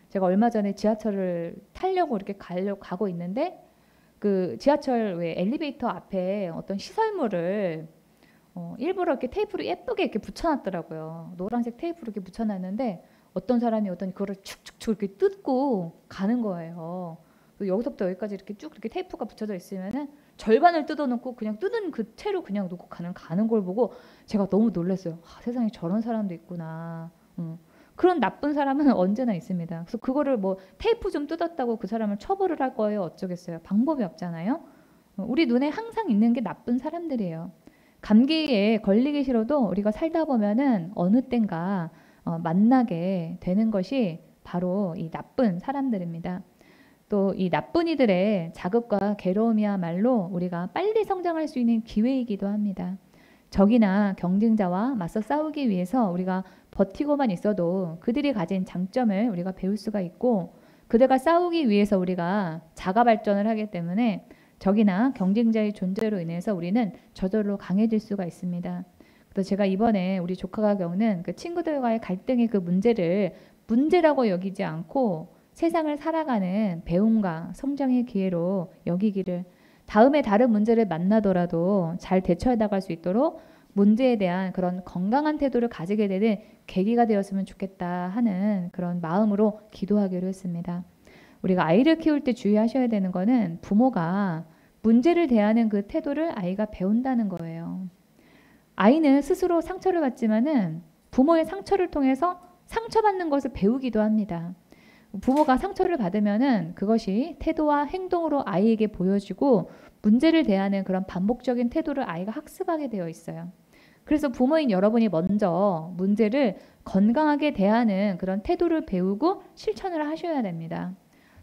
제가 얼마 전에 지하철을 타려고 이렇게 가고 있는데 그 지하철 왜 엘리베이터 앞에 어떤 시설물을 일부러 이렇게 테이프로 예쁘게 이렇게 붙여놨더라고요. 노란색 테이프로 이렇게 붙여놨는데 어떤 사람이 그거를 축축축 이렇게 뜯고 가는 거예요. 여기서부터 여기까지 이렇게 쭉 이렇게 테이프가 붙여져 있으면은 절반을 뜯어놓고 그냥 뜯은 그 채로 그냥 놓고 가는 걸 보고 제가 너무 놀랐어요. 아, 세상에 저런 사람도 있구나. 그런 나쁜 사람은 언제나 있습니다. 그래서 그거를 뭐 테이프 좀 뜯었다고 그 사람을 처벌을 할 거예요? 어쩌겠어요? 방법이 없잖아요. 우리 눈에 항상 있는 게 나쁜 사람들이에요. 감기에 걸리기 싫어도 우리가 살다 보면은 어느 땐가 만나게 되는 것이 바로 이 나쁜 사람들입니다. 또 이 나쁜 이들의 자극과 괴로움이야말로 우리가 빨리 성장할 수 있는 기회이기도 합니다. 적이나 경쟁자와 맞서 싸우기 위해서 우리가 버티고만 있어도 그들이 가진 장점을 우리가 배울 수가 있고 그들과 싸우기 위해서 우리가 자가 발전을 하기 때문에 적이나 경쟁자의 존재로 인해서 우리는 저절로 강해질 수가 있습니다. 그래서 제가 이번에 우리 조카가 겪는 그 친구들과의 갈등의 그 문제를 문제라고 여기지 않고 세상을 살아가는 배움과 성장의 기회로 여기기를 다음에 다른 문제를 만나더라도 잘 대처해 나갈 수 있도록 문제에 대한 그런 건강한 태도를 가지게 되는 계기가 되었으면 좋겠다 하는 그런 마음으로 기도하기로 했습니다. 우리가 아이를 키울 때 주의하셔야 되는 거는 부모가 문제를 대하는 그 태도를 아이가 배운다는 거예요. 아이는 스스로 상처를 받지만은 부모의 상처를 통해서 상처받는 것을 배우기도 합니다. 부모가 상처를 받으면은 그것이 태도와 행동으로 아이에게 보여지고 문제를 대하는 그런 반복적인 태도를 아이가 학습하게 되어 있어요. 그래서 부모인 여러분이 먼저 문제를 건강하게 대하는 그런 태도를 배우고 실천을 하셔야 됩니다.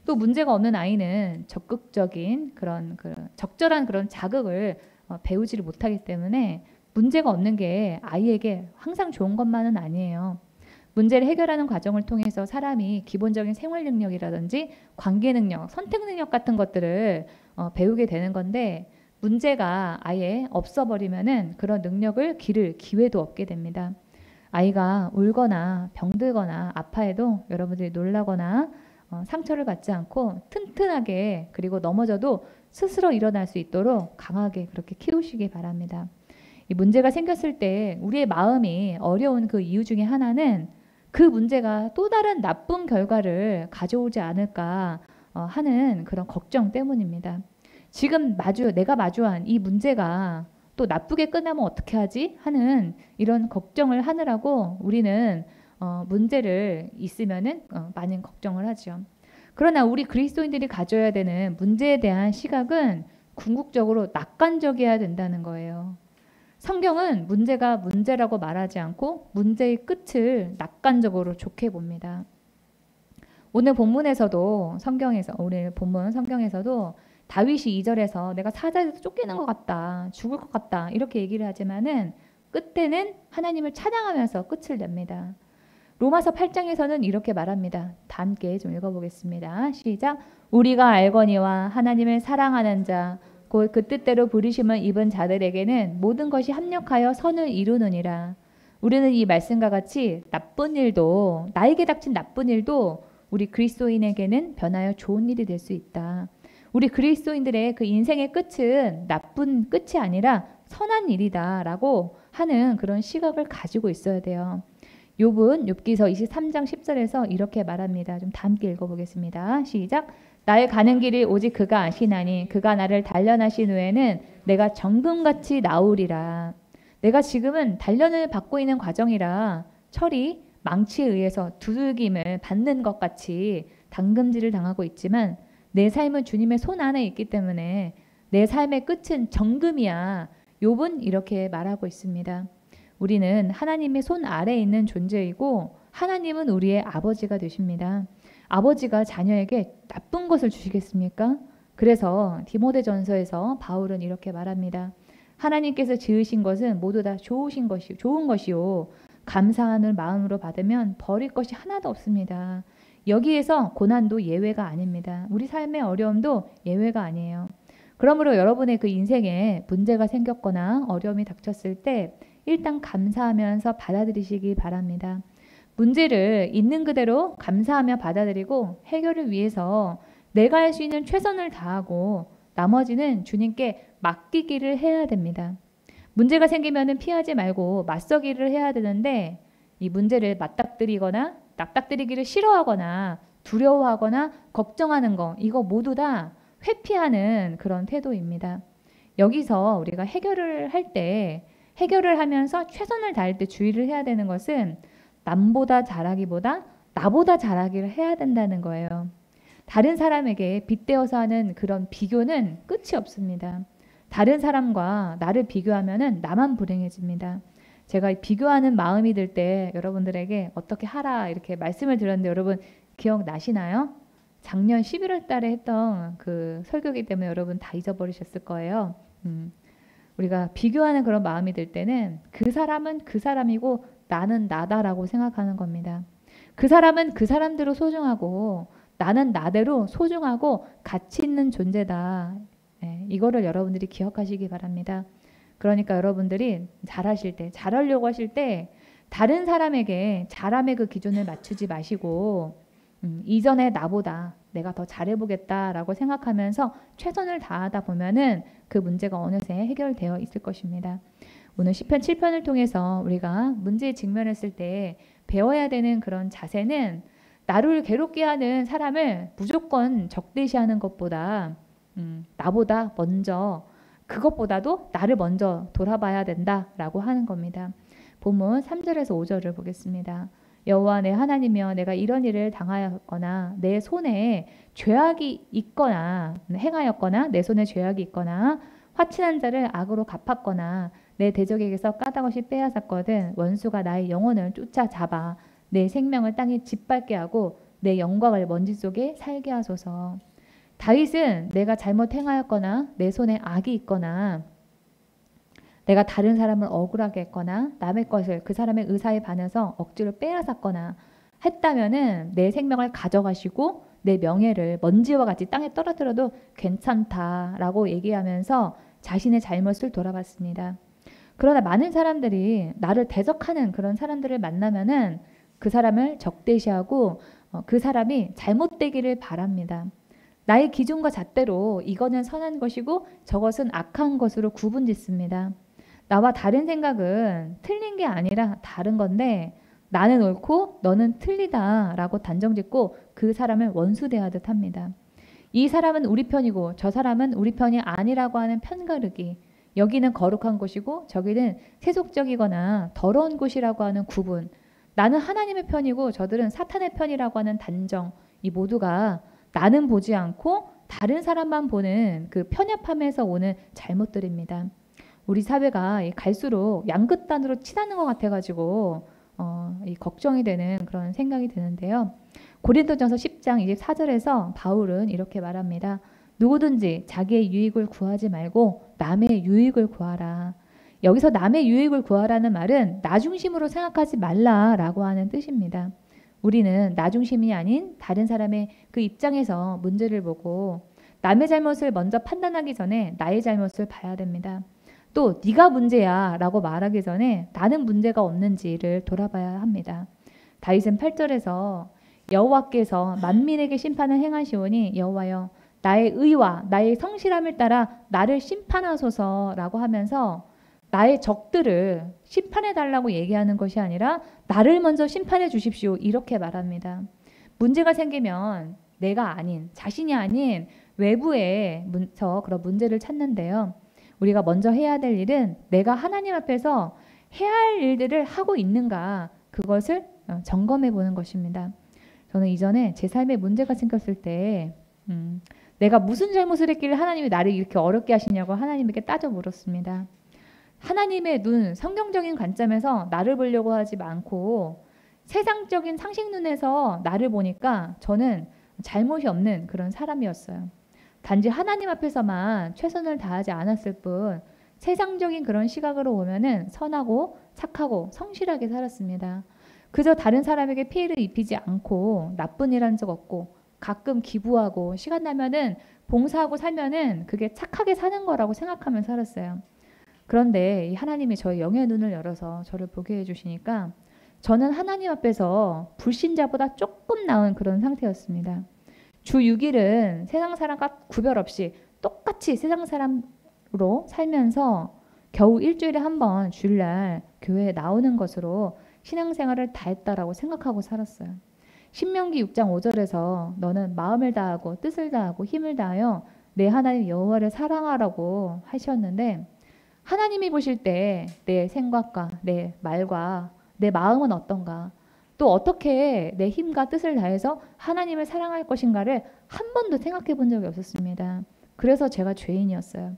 또 문제가 없는 아이는 적극적인 그런 적절한 그런 자극을 배우지를 못하기 때문에 문제가 없는 게 아이에게 항상 좋은 것만은 아니에요. 문제를 해결하는 과정을 통해서 사람이 기본적인 생활 능력이라든지 관계 능력, 선택 능력 같은 것들을 배우게 되는 건데 문제가 아예 없어버리면은 그런 능력을 기를 기회도 없게 됩니다. 아이가 울거나 병들거나 아파해도 여러분들이 놀라거나 상처를 받지 않고 튼튼하게 그리고 넘어져도 스스로 일어날 수 있도록 강하게 그렇게 키우시기 바랍니다. 이 문제가 생겼을 때 우리의 마음이 어려운 그 이유 중에 하나는 그 문제가 또 다른 나쁜 결과를 가져오지 않을까 하는 그런 걱정 때문입니다. 지금 내가 마주한 이 문제가 또 나쁘게 끝나면 어떻게 하지? 하는 이런 걱정을 하느라고 우리는 문제를 있으면은 많은 걱정을 하죠. 그러나 우리 그리스도인들이 가져야 되는 문제에 대한 시각은 궁극적으로 낙관적이어야 된다는 거예요. 성경은 문제가 문제라고 말하지 않고 문제의 끝을 낙관적으로 좋게 봅니다. 오늘 본문에서도 오늘 본문 성경에서도 다윗이 2절에서 내가 사자에서 쫓기는 것 같다, 죽을 것 같다 이렇게 얘기를 하지만은 끝에는 하나님을 찬양하면서 끝을 냅니다. 로마서 8장에서는 이렇게 말합니다. 다 함께 좀 읽어보겠습니다. 시작. 우리가 알거니와 하나님을 사랑하는 자 곧 그 뜻대로 부르심을 입은 자들에게는 모든 것이 합력하여 선을 이루느니라. 우리는 이 말씀과 같이 나에게 닥친 나쁜 일도 우리 그리스도인에게는 변하여 좋은 일이 될 수 있다. 우리 그리스도인들의 그 인생의 끝은 나쁜 끝이 아니라 선한 일이다라고 하는 그런 시각을 가지고 있어야 돼요. 욥기서 23장 10절에서 이렇게 말합니다. 좀 다 함께 읽어보겠습니다. 시작. 나의 가는 길을 오직 그가 아시나니 그가 나를 단련하신 후에는 내가 정금같이 나오리라. 내가 지금은 단련을 받고 있는 과정이라 철이 망치에 의해서 두들김을 받는 것 같이 당금질을 당하고 있지만 내 삶은 주님의 손 안에 있기 때문에 내 삶의 끝은 정금이야. 욥은 이렇게 말하고 있습니다. 우리는 하나님의 손 아래에 있는 존재이고 하나님은 우리의 아버지가 되십니다. 아버지가 자녀에게 나쁜 것을 주시겠습니까? 그래서 디모데전서에서 바울은 이렇게 말합니다. 하나님께서 지으신 것은 모두 다 좋은 것이요 감사하는 마음으로 받으면 버릴 것이 하나도 없습니다. 여기에서 고난도 예외가 아닙니다. 우리 삶의 어려움도 예외가 아니에요. 그러므로 여러분의 그 인생에 문제가 생겼거나 어려움이 닥쳤을 때 일단 감사하면서 받아들이시기 바랍니다. 문제를 있는 그대로 감사하며 받아들이고 해결을 위해서 내가 할 수 있는 최선을 다하고 나머지는 주님께 맡기기를 해야 됩니다. 문제가 생기면 피하지 말고 맞서기를 해야 되는데 이 문제를 맞닥뜨리기를 싫어하거나 두려워하거나 걱정하는 거 이거 모두 다 회피하는 그런 태도입니다. 여기서 우리가 해결을 하면서 최선을 다할 때 주의를 해야 되는 것은 남보다 잘하기보다 나보다 잘하기를 해야 된다는 거예요. 다른 사람에게 빗대어서 하는 그런 비교는 끝이 없습니다. 다른 사람과 나를 비교하면은 나만 불행해집니다. 제가 비교하는 마음이 들 때 여러분들에게 어떻게 하라 이렇게 말씀을 드렸는데 여러분 기억나시나요? 작년 11월 달에 했던 그 설교이기 때문에 여러분 다 잊어버리셨을 거예요. 우리가 비교하는 그런 마음이 들 때는 그 사람은 그 사람이고 나는 나다라고 생각하는 겁니다. 그 사람은 그 사람대로 소중하고 나는 나대로 소중하고 가치 있는 존재다. 이거를 여러분들이 기억하시기 바랍니다. 그러니까 여러분들이 잘하려고 하실 때 다른 사람에게 잘함의 그 기준을 맞추지 마시고 이전에 나보다 내가 더 잘해보겠다라고 생각하면서 최선을 다하다 보면은 그 문제가 어느새 해결되어 있을 것입니다. 오늘 시편 7편을 통해서 우리가 문제에 직면했을 때 배워야 되는 그런 자세는 나를 괴롭게 하는 사람을 무조건 적대시하는 것보다 나보다 먼저 그것보다도 나를 먼저 돌아봐야 된다라고 하는 겁니다. 본문 3절에서 5절을 보겠습니다. 여호와 내 하나님이여 내가 이런 일을 당하였거나 내 손에 죄악이 있거나 행하였거나 내 손에 죄악이 있거나 화친한 자를 악으로 갚았거나 내 대적에게서 까닭없이 빼앗았거든 원수가 나의 영혼을 쫓아잡아 내 생명을 땅에 짓밟게 하고 내 영광을 먼지 속에 살게 하소서. 다윗은 내가 잘못 행하였거나 내 손에 악이 있거나 내가 다른 사람을 억울하게 했거나 남의 것을 그 사람의 의사에 반해서 억지로 빼앗았거나 했다면은 내 생명을 가져가시고 내 명예를 먼지와 같이 땅에 떨어뜨려도 괜찮다라고 얘기하면서 자신의 잘못을 돌아봤습니다. 그러나 많은 사람들이 나를 대적하는 그런 사람들을 만나면은 그 사람을 적대시하고 그 사람이 잘못되기를 바랍니다. 나의 기준과 잣대로 이거는 선한 것이고 저것은 악한 것으로 구분짓습니다. 나와 다른 생각은 틀린 게 아니라 다른 건데 나는 옳고 너는 틀리다라고 단정짓고 그 사람을 원수 대하듯 합니다. 이 사람은 우리 편이고 저 사람은 우리 편이 아니라고 하는 편가르기, 여기는 거룩한 곳이고 저기는 세속적이거나 더러운 곳이라고 하는 구분, 나는 하나님의 편이고 저들은 사탄의 편이라고 하는 단정, 이 모두가 나는 보지 않고 다른 사람만 보는 그 편협함에서 오는 잘못들입니다. 우리 사회가 갈수록 양극단으로 치닫는 것 같아가지고 이 걱정이 되는 그런 생각이 드는데요. 고린도전서 10장 24절에서 바울은 이렇게 말합니다. 누구든지 자기의 유익을 구하지 말고 남의 유익을 구하라. 여기서 남의 유익을 구하라는 말은 나 중심으로 생각하지 말라라고 하는 뜻입니다. 우리는 나 중심이 아닌 다른 사람의 그 입장에서 문제를 보고 남의 잘못을 먼저 판단하기 전에 나의 잘못을 봐야 됩니다. 또 네가 문제야 라고 말하기 전에 나는 문제가 없는지를 돌아봐야 합니다. 다윗은 8절에서 여호와께서 만민에게 심판을 행하시오니 여호와여 나의 의와 나의 성실함을 따라 나를 심판하소서라고 하면서 나의 적들을 심판해달라고 얘기하는 것이 아니라 나를 먼저 심판해 주십시오 이렇게 말합니다. 문제가 생기면 내가 아닌 자신이 아닌 외부에서 그런 문제를 찾는데요. 우리가 먼저 해야 될 일은 내가 하나님 앞에서 해야 할 일들을 하고 있는가 그것을 점검해 보는 것입니다. 저는 이전에 제 삶에 문제가 생겼을 때 내가 무슨 잘못을 했길래 하나님이 나를 이렇게 어렵게 하시냐고 하나님에게 따져 물었습니다. 하나님의 눈, 성경적인 관점에서 나를 보려고 하지 않고 세상적인 상식 눈에서 나를 보니까 저는 잘못이 없는 그런 사람이었어요. 단지 하나님 앞에서만 최선을 다하지 않았을 뿐 세상적인 그런 시각으로 보면은 선하고 착하고 성실하게 살았습니다. 그저 다른 사람에게 피해를 입히지 않고 나쁜 일 한 적 없고 가끔 기부하고 시간 나면은 봉사하고 살면은 그게 착하게 사는 거라고 생각하며 살았어요. 그런데 이 하나님이 저의 영의 눈을 열어서 저를 보게 해주시니까 저는 하나님 앞에서 불신자보다 조금 나은 그런 상태였습니다. 주 6일은 세상 사람과 구별 없이 똑같이 세상 사람으로 살면서 겨우 일주일에 한 번 주일날 교회에 나오는 것으로 신앙생활을 다 했다라고 생각하고 살았어요. 신명기 6장 5절에서 너는 마음을 다하고 뜻을 다하고 힘을 다하여 내 하나님 여호와를 사랑하라고 하셨는데 하나님이 보실 때 내 생각과 내 말과 내 마음은 어떤가, 또 어떻게 내 힘과 뜻을 다해서 하나님을 사랑할 것인가를 한 번도 생각해 본 적이 없었습니다. 그래서 제가 죄인이었어요.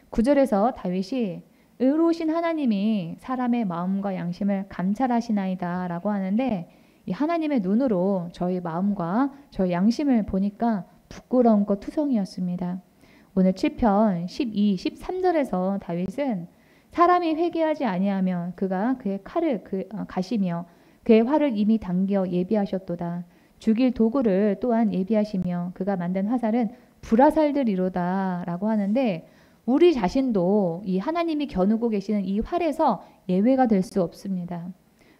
9절에서 다윗이 의로우신 하나님이 사람의 마음과 양심을 감찰하시나이다 라고 하는데 이 하나님의 눈으로 저희 마음과 저희 양심을 보니까 부끄러운 것 투성이었습니다. 오늘 7편 12, 13절에서 다윗은 사람이 회개하지 아니하면 그가 그의 칼을 가시며 그의 활을 이미 당겨 예비하셨도다. 죽일 도구를 또한 예비하시며 그가 만든 화살은 불화살들이로다 라고 하는데 우리 자신도 이 하나님이 겨누고 계시는 이 활에서 예외가 될 수 없습니다.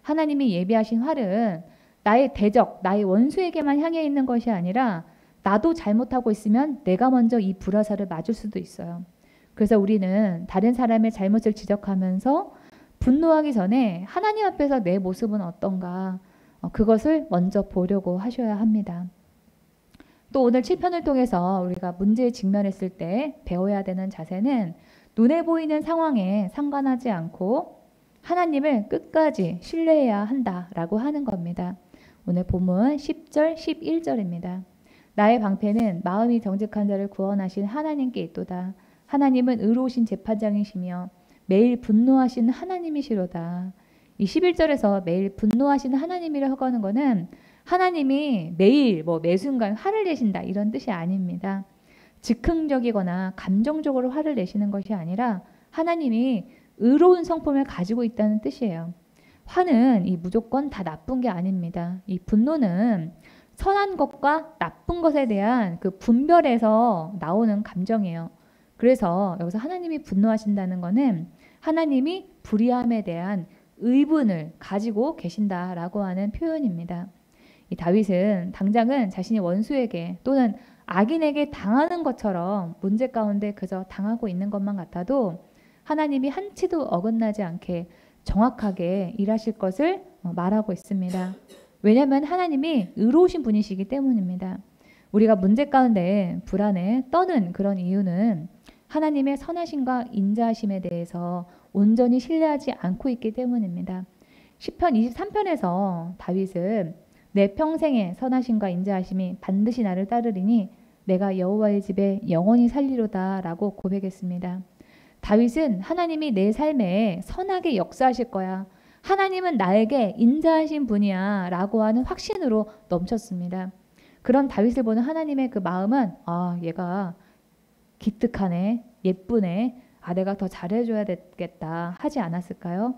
하나님이 예비하신 활은 나의 대적, 나의 원수에게만 향해 있는 것이 아니라 나도 잘못하고 있으면 내가 먼저 이 불화살을 맞을 수도 있어요. 그래서 우리는 다른 사람의 잘못을 지적하면서 분노하기 전에 하나님 앞에서 내 모습은 어떤가 그것을 먼저 보려고 하셔야 합니다. 또 오늘 7편을 통해서 우리가 문제에 직면했을 때 배워야 되는 자세는 눈에 보이는 상황에 상관하지 않고 하나님을 끝까지 신뢰해야 한다라고 하는 겁니다. 오늘 본문 10절, 11절입니다. 나의 방패는 마음이 정직한 자를 구원하신 하나님께 있도다. 하나님은 의로우신 재판장이시며 매일 분노하시는 하나님이시로다. 이 11절에서 매일 분노하시는 하나님이라고 하는 것은 하나님이 매일 매 순간 화를 내신다 이런 뜻이 아닙니다. 즉흥적이거나 감정적으로 화를 내시는 것이 아니라 하나님이 의로운 성품을 가지고 있다는 뜻이에요. 화는 무조건 다 나쁜 게 아닙니다. 이 분노는 선한 것과 나쁜 것에 대한 그 분별에서 나오는 감정이에요. 그래서 여기서 하나님이 분노하신다는 것은 하나님이 불의함에 대한 의분을 가지고 계신다라고 하는 표현입니다. 이 다윗은 당장은 자신이 원수에게 또는 악인에게 당하는 것처럼 문제 가운데 그저 당하고 있는 것만 같아도 하나님이 한치도 어긋나지 않게 정확하게 일하실 것을 말하고 있습니다. 왜냐하면 하나님이 의로우신 분이시기 때문입니다. 우리가 문제 가운데 불안에 떠는 그런 이유는 하나님의 선하심과 인자하심에 대해서 온전히 신뢰하지 않고 있기 때문입니다. 시편 23편에서 다윗은 내 평생의 선하심과 인자하심이 반드시 나를 따르리니 내가 여호와의 집에 영원히 살리로다 라고 고백했습니다. 다윗은 하나님이 내 삶에 선하게 역사하실 거야. 하나님은 나에게 인자하신 분이야 라고 하는 확신으로 넘쳤습니다. 그런 다윗을 보는 하나님의 그 마음은 얘가 기특하네, 예쁘네, 내가 더 잘해줘야 되겠다 하지 않았을까요?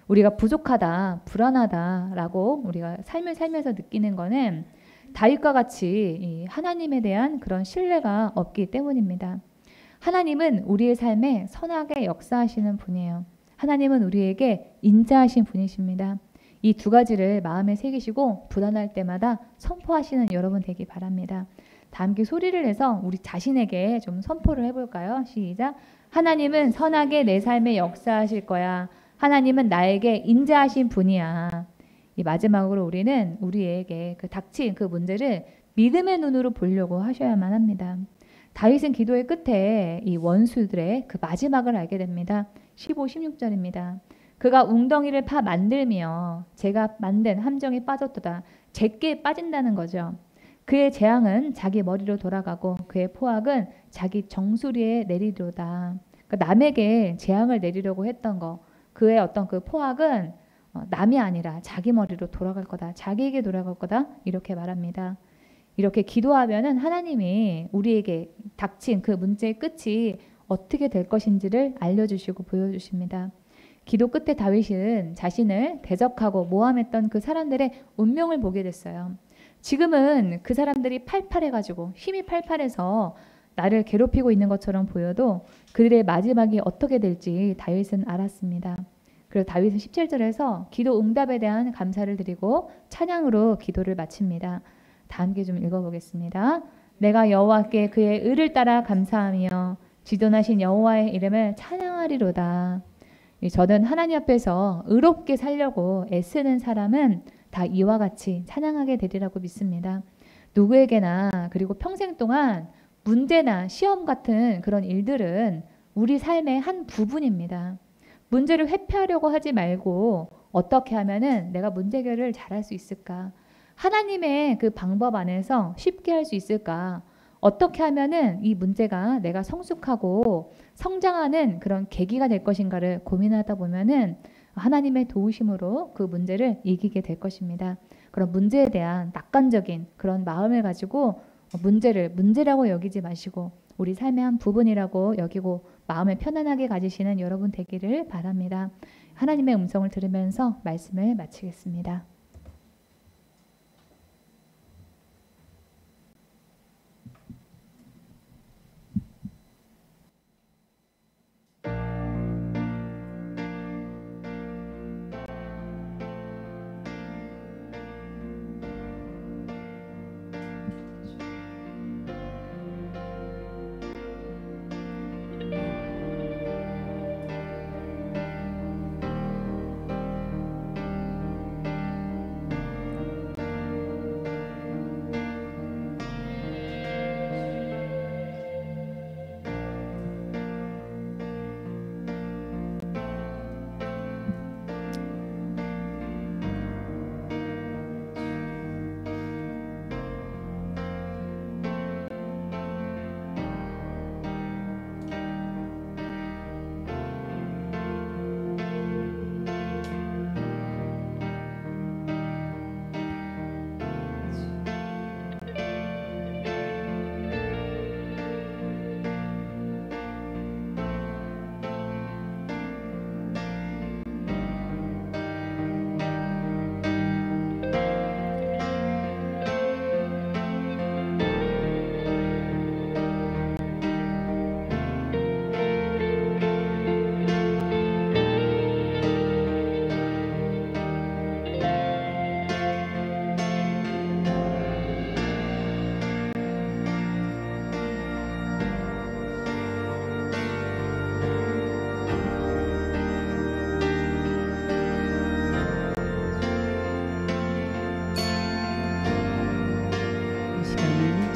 우리가 부족하다, 불안하다 라고 우리가 삶을 살면서 느끼는 거는 다윗과 같이 이 하나님에 대한 그런 신뢰가 없기 때문입니다. 하나님은 우리의 삶에 선하게 역사하시는 분이에요. 하나님은 우리에게 인자하신 분이십니다. 이 두 가지를 마음에 새기시고 불안할 때마다 선포하시는 여러분 되기 바랍니다. 다 함께 소리를 내서 우리 자신에게 좀 선포를 해볼까요? 시작. 하나님은 선하게 내 삶에 역사하실 거야. 하나님은 나에게 인자하신 분이야. 이 마지막으로 우리는 우리에게 그 닥친 그 문제를 믿음의 눈으로 보려고 하셔야만 합니다. 다윗은 기도의 끝에 이 원수들의 그 마지막을 알게 됩니다. 15, 16절입니다. 그가 웅덩이를 파 만들며 제가 만든 함정에 빠졌도다. 제게 빠진다는 거죠. 그의 재앙은 자기 머리로 돌아가고 그의 포악은 자기 정수리에 내리리로다. 그러니까 남에게 재앙을 내리려고 했던 거, 그의 어떤 그 포악은 남이 아니라 자기 머리로 돌아갈 거다. 자기에게 돌아갈 거다. 이렇게 말합니다. 이렇게 기도하면은 하나님이 우리에게 닥친 그 문제의 끝이 어떻게 될 것인지를 알려주시고 보여주십니다. 기도 끝에 다윗은 자신을 대적하고 모함했던 그 사람들의 운명을 보게 됐어요. 지금은 그 사람들이 팔팔해가지고 힘이 팔팔해서 나를 괴롭히고 있는 것처럼 보여도 그들의 마지막이 어떻게 될지 다윗은 알았습니다. 그래서 다윗은 17절에서 기도 응답에 대한 감사를 드리고 찬양으로 기도를 마칩니다. 다 함께 좀 읽어보겠습니다. 내가 여호와께 그의 의를 따라 감사하며 지존하신 여호와의 이름을 찬양하리로다. 저는 하나님 앞에서 의롭게 살려고 애쓰는 사람은 다 이와 같이 찬양하게 되리라고 믿습니다. 누구에게나 그리고 평생 동안 문제나 시험 같은 그런 일들은 우리 삶의 한 부분입니다. 문제를 회피하려고 하지 말고 어떻게 하면은 내가 문제 해결을 잘할 수 있을까? 하나님의 그 방법 안에서 쉽게 할 수 있을까? 어떻게 하면은 이 문제가 내가 성숙하고 성장하는 그런 계기가 될 것인가를 고민하다 보면은 하나님의 도우심으로 그 문제를 이기게 될 것입니다. 그런 문제에 대한 낙관적인 그런 마음을 가지고 문제를 문제라고 여기지 마시고 우리 삶의 한 부분이라고 여기고 마음을 편안하게 가지시는 여러분 되기를 바랍니다. 하나님의 음성을 들으면서 말씀을 마치겠습니다.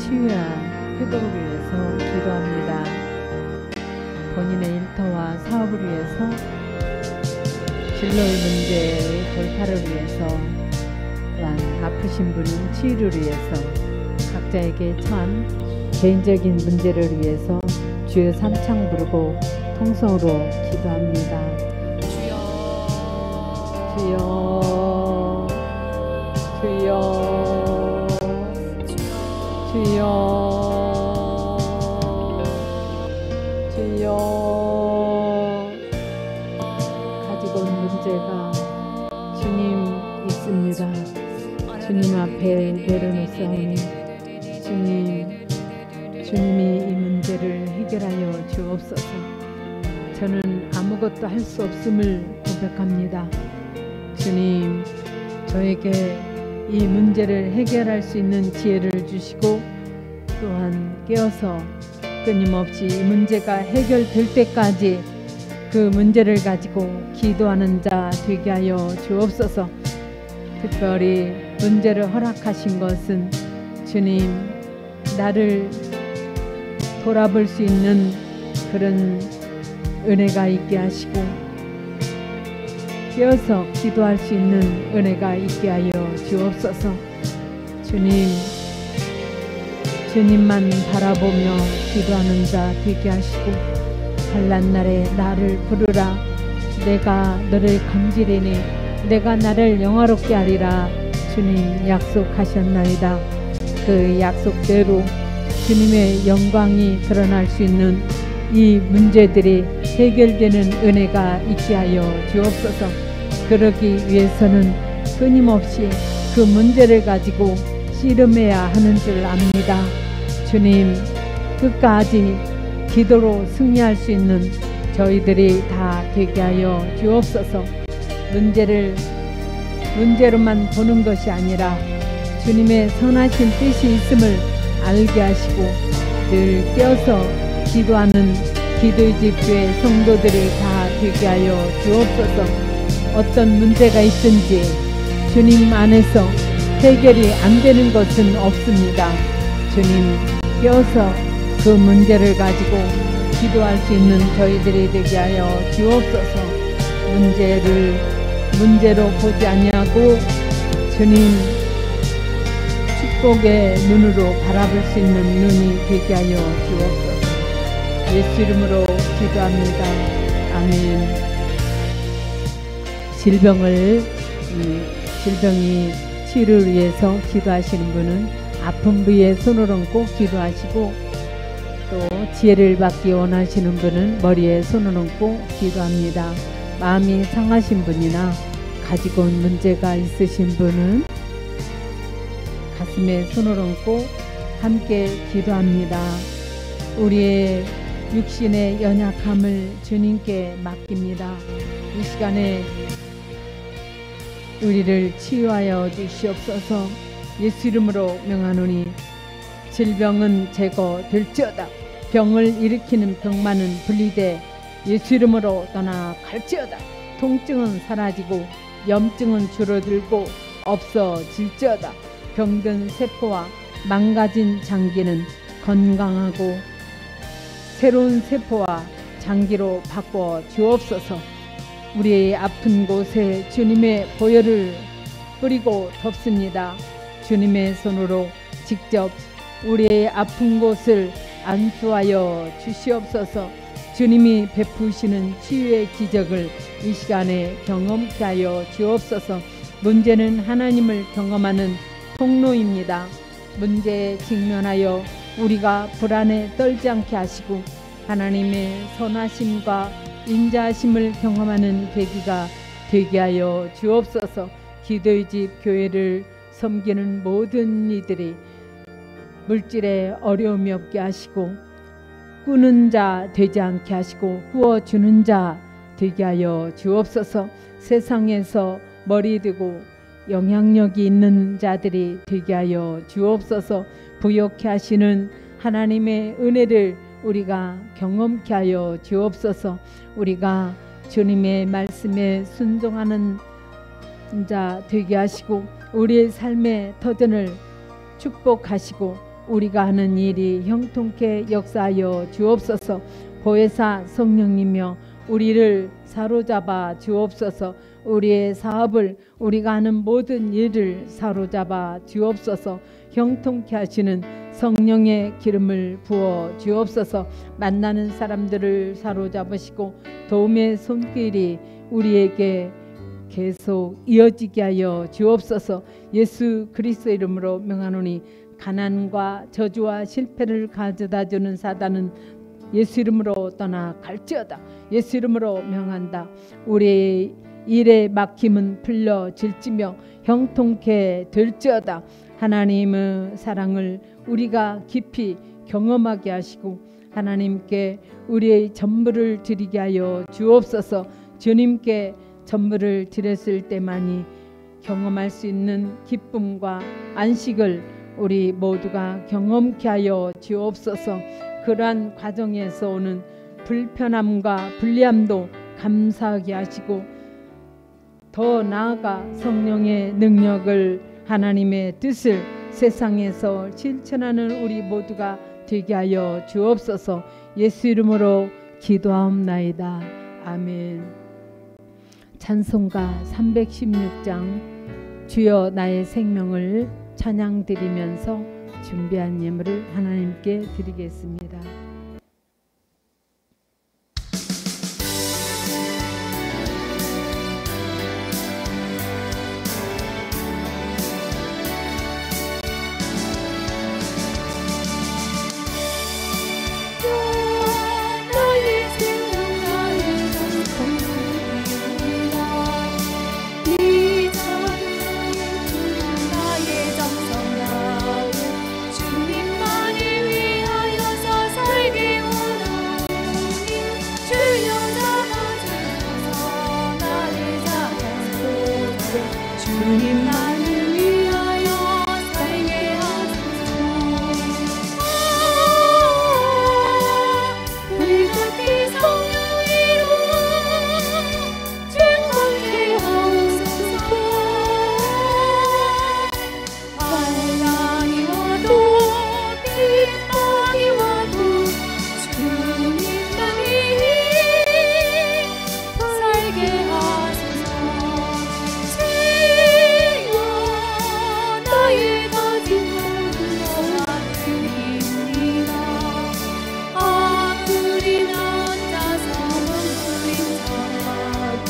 치유와 회복을 위해서 기도합니다. 본인의 일터와 사업을 위해서, 진로의 문제의 돌파를 위해서, 또한 아프신 분은 치유를 위해서, 각자에게 처한 개인적인 문제를 위해서 주여 삼창 부르고 통성으로 기도합니다. 주여, 주여, 주여, 주여. 가지고 온 문제가 주님 있습니다. 주님 앞에 내려놓사오니 주님이 이 문제를 해결하여 주옵소서. 저는 아무것도 할 수 없음을 고백합니다. 주님, 저에게 이 문제를 해결할 수 있는 지혜를 주시고, 또한 깨어서 끊임없이 이 문제가 해결될 때까지 그 문제를 가지고 기도하는 자 되게 하여 주옵소서. 특별히 문제를 허락하신 것은 주님, 나를 돌아볼 수 있는 그런 은혜가 있게 하시고, 깨어서 기도할 수 있는 은혜가 있게 하여 주옵소서. 주님, 주님만 바라보며 기도하는 자 되게 하시고, 환난날에 나를 부르라. 내가 너를 건지리니 내가 나를 영화롭게 하리라. 주님 약속하셨나이다. 그 약속대로 주님의 영광이 드러날 수 있는 이 문제들이 해결되는 은혜가 있게 하여 주옵소서. 그러기 위해서는 끊임없이 그 문제를 가지고 씨름해야 하는 줄 압니다. 주님, 끝까지 기도로 승리할 수 있는 저희들이 다 되게 하여 주옵소서. 문제로만 보는 것이 아니라 주님의 선하신 뜻이 있음을 알게 하시고, 늘 깨어서 기도하는 기도의 집 교회 성도들이 다 되게 하여 주옵소서. 어떤 문제가 있든지 주님 안에서 해결이 안 되는 것은 없습니다. 주님, 깨어서 그 문제를 가지고 기도할 수 있는 저희들이 되게 하여 주옵소서. 문제로 보지 아니하고 주님 축복의 눈으로 바라볼 수 있는 눈이 되게 하여 주옵소서. 예수 이름으로 기도합니다. 아멘. 질병이 치유를 위해서 기도하시는 분은 아픈 부위에 손을 얹고 기도하시고, 또 지혜를 받기 원하시는 분은 머리에 손을 얹고 기도합니다. 마음이 상하신 분이나 가지고 온 문제가 있으신 분은 가슴에 손을 얹고 함께 기도합니다. 우리의 육신의 연약함을 주님께 맡깁니다. 이 시간에 우리를 치유하여 주시옵소서. 예수 이름으로 명하노니 질병은 제거될지어다. 병을 일으키는 병만은 분리돼 예수 이름으로 떠나갈지어다. 통증은 사라지고 염증은 줄어들고 없어질지어다. 병든 세포와 망가진 장기는 건강하고 새로운 세포와 장기로 바꿔 주옵소서. 우리의 아픈 곳에 주님의 보혈을 뿌리고 덮습니다. 주님의 손으로 직접 우리의 아픈 곳을 안수하여 주시옵소서. 주님이 베푸시는 치유의 기적을 이 시간에 경험케 하여 주옵소서. 문제는 하나님을 경험하는 통로입니다. 문제에 직면하여 우리가 불안에 떨지 않게 하시고 하나님의 선하심과 인자하심을 경험하는 계기가 되게 하여 주옵소서. 기도의 집 교회를 섬기는 모든 이들이 물질에 어려움이 없게 하시고 꾸는 자 되지 않게 하시고 구워주는 자 되게 하여 주옵소서. 세상에서 머리 되고 영향력이 있는 자들이 되게 하여 주옵소서. 부욕케 하시는 하나님의 은혜를 우리가 경험케 하여 주옵소서. 우리가 주님의 말씀에 순종하는 자 되게 하시고 우리의 삶의 터전을 축복하시고 우리가 하는 일이 형통케 역사하여 주옵소서. 보혜사 성령님이여 우리를 사로잡아 주옵소서. 우리의 사업을, 우리가 하는 모든 일을 사로잡아 주옵소서. 형통케 하시는 성령의 기름을 부어 주옵소서. 만나는 사람들을 사로잡으시고 도움의 손길이 우리에게 계속 이어지게 하여 주옵소서. 예수 그리스도 이름으로 명하노니 가난과 저주와 실패를 가져다주는 사단은 예수 이름으로 떠나 갈지어다. 예수 이름으로 명한다. 우리의 일의 막힘은 풀려질지며 형통케 될지어다. 하나님의 사랑을 우리가 깊이 경험하게 하시고 하나님께 우리의 전부를 드리게 하여 주옵소서. 주님께 전부를 드렸을 때만이 경험할 수 있는 기쁨과 안식을 우리 모두가 경험케 하여 주옵소서. 그러한 과정에서 오는 불편함과 불리함도 감사하게 하시고 더 나아가 성령의 능력을, 하나님의 뜻을 세상에서 실천하는 우리 모두가 되게 하여 주옵소서. 예수 이름으로 기도하옵나이다. 아멘. 찬송가 316장 주여 나의 생명을 찬양 드리면서 준비한 예물을 하나님께 드리겠습니다. 주님 나를 위하여 살게 하소서. 불같이 성령이로 충만케 하소서. 환난이 와도 핍박이 와도 주님만이 살게 하소서. 나의 가진 모든 것만 드립니다. 아무리 나 혼자서 몸부림쳐도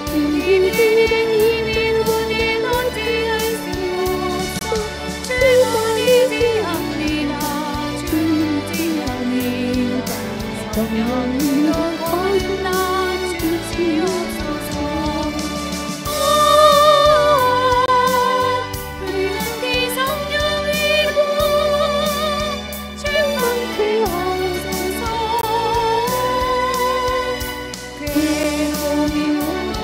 주님의 힘이 눈에 어찌할 수 없어. 주권이지 않으리라 주지 않으리라. 성령으로 권나 주시옵소서. 불같이 성령이로 충만케 하소서. 괴로움이 오고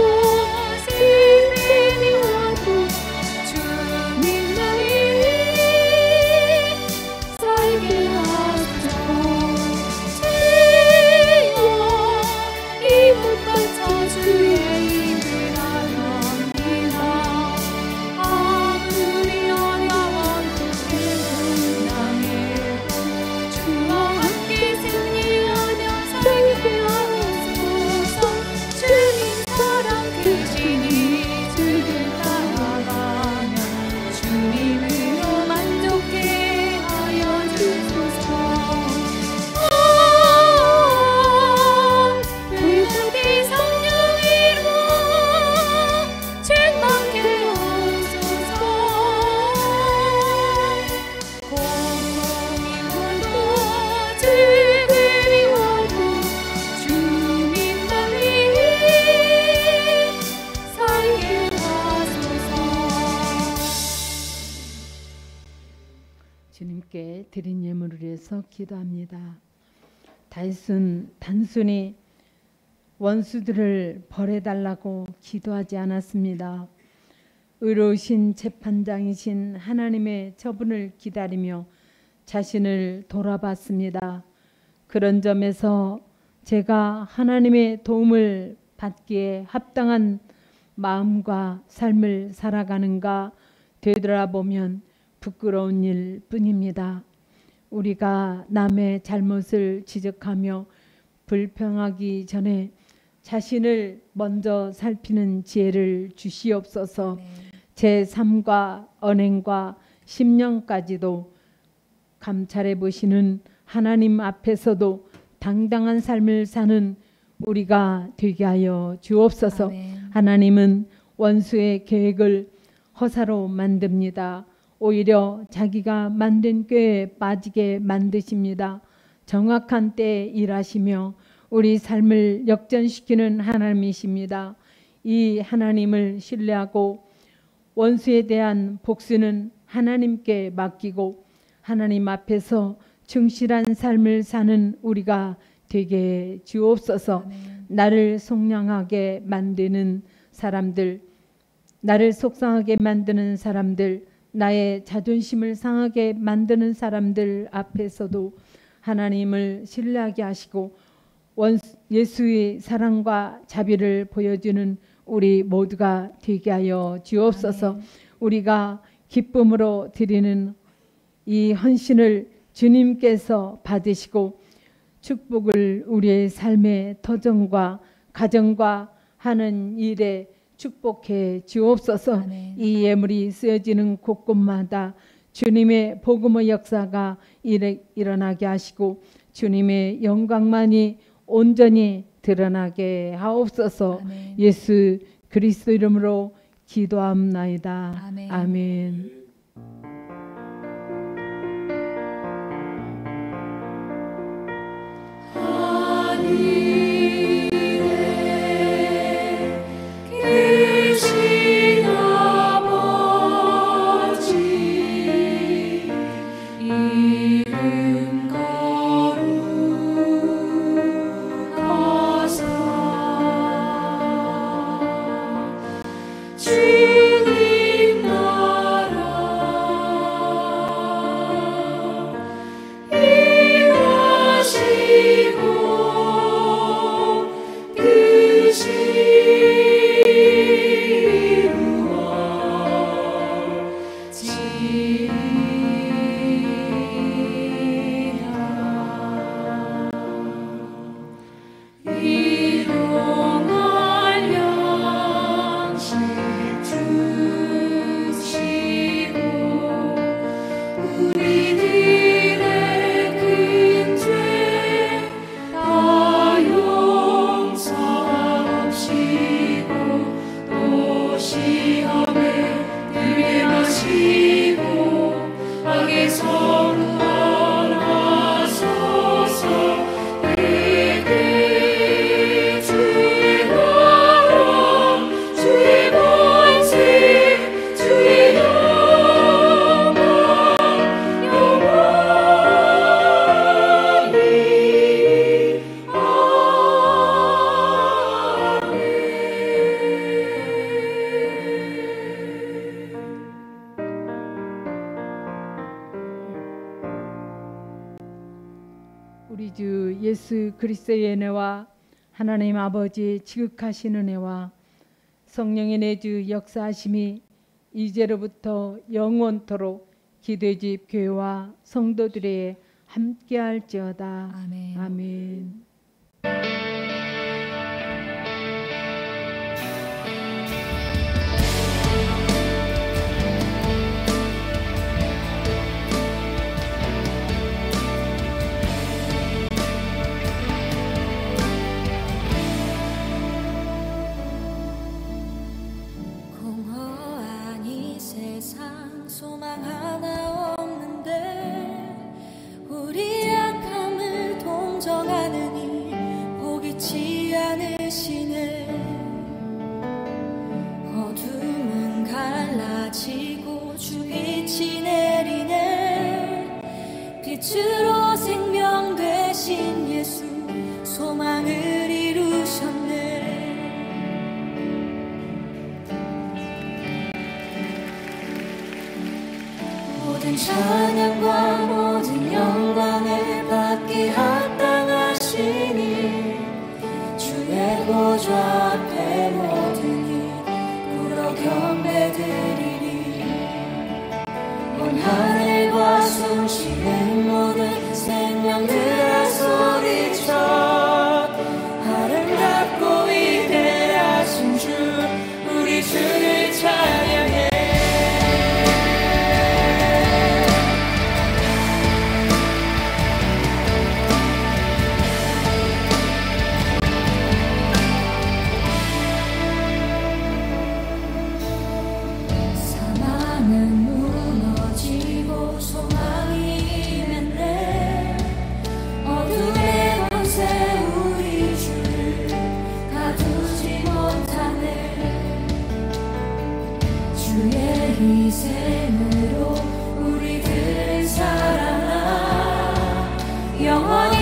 슬픔이 와도 주님만이 살게 하소서. 주여 이못 바쳐 주의 입을 하렵니다. 아무리 어려워도 승리하네. 주와 함께 승리하며 살게 하소서. 주님 사랑 크시니 주를 따라가며 주님으로 만족해 하여 주소서. 불같이 성령이로 충만케 하소서. 고통이 와도 즐거움이 와도 주님만이 살게 하소서. 주님께 드린 예물을 위해서 기도합니다. 단순히 원수들을 벌해달라고 기도하지 않았습니다. 의로우신 재판장이신 하나님의 처분을 기다리며 자신을 돌아봤습니다. 그런 점에서 제가 하나님의 도움을 받기에 합당한 마음과 삶을 살아가는가 되돌아보면 부끄러운 일 뿐입니다. 우리가 남의 잘못을 지적하며 불평하기 전에 자신을 먼저 살피는 지혜를 주시옵소서. 제 삶과 언행과 심령까지도 감찰해 보시는 하나님 앞에서도 당당한 삶을 사는 우리가 되게 하여 주옵소서. 아멘. 하나님은 원수의 계획을 허사로 만듭니다. 오히려 자기가 만든 꾀에 빠지게 만드십니다. 정확한 때에 일하시며 우리 삶을 역전시키는 하나님이십니다. 이 하나님을 신뢰하고 원수에 대한 복수는 하나님께 맡기고 하나님 앞에서 충실한 삶을 사는 우리가 되게 주옵소서. 아멘. 나를 속량하게 만드는 사람들, 나를 속상하게 만드는 사람들, 나의 자존심을 상하게 만드는 사람들 앞에서도 하나님을 신뢰하게 하시고 예수의 사랑과 자비를 보여주는 우리 모두가 되게 하여 주옵소서. 아멘. 우리가 기쁨으로 드리는 이 헌신을 주님께서 받으시고 축복을 우리의 삶의 터전과 가정과 하는 일에 축복해 주옵소서. 아멘. 이 예물이 쓰여지는 곳곳마다 주님의 복음의 역사가 일어나게 하시고 주님의 영광만이 온전히 드러나게 하옵소서. 아멘. 예수 그리스도 이름으로 기도합나이다. 아멘. 아멘. 계신 아버지 이름 거룩하사 주님 나라 임하시고 우리 주 예수 그리스도의 은혜와 하나님 아버지의 지극하신 은혜와 성령의 내주 역사하심이 이제로부터 영원토록 기도의 집 교회와 성도들의 함께할지어다. 아멘. 아멘. 공허한 이 세상 소망 하나 없는데 우리 약함을 동정하느니 보기치 않으시네. 어둠은 갈라지고 주빛이 내리네. 빛으로 생명 되신 예수 소망을 이루셨네. 모든 찬양과 모든 영광을 받기 합당하시니 주의 보좌 앞에 모든이 꿇어 경배드리리. 온 하늘과 숨쉬는 모든 생명들아 소리쳐 아름답고 위대하신 주 우리 주를 찬양해. 사망은 무너지고 소망이 임했네. 어둠의 권세 우리 주를 가두지 못하네. 주의 희생으로 우리들은 살아나 영원히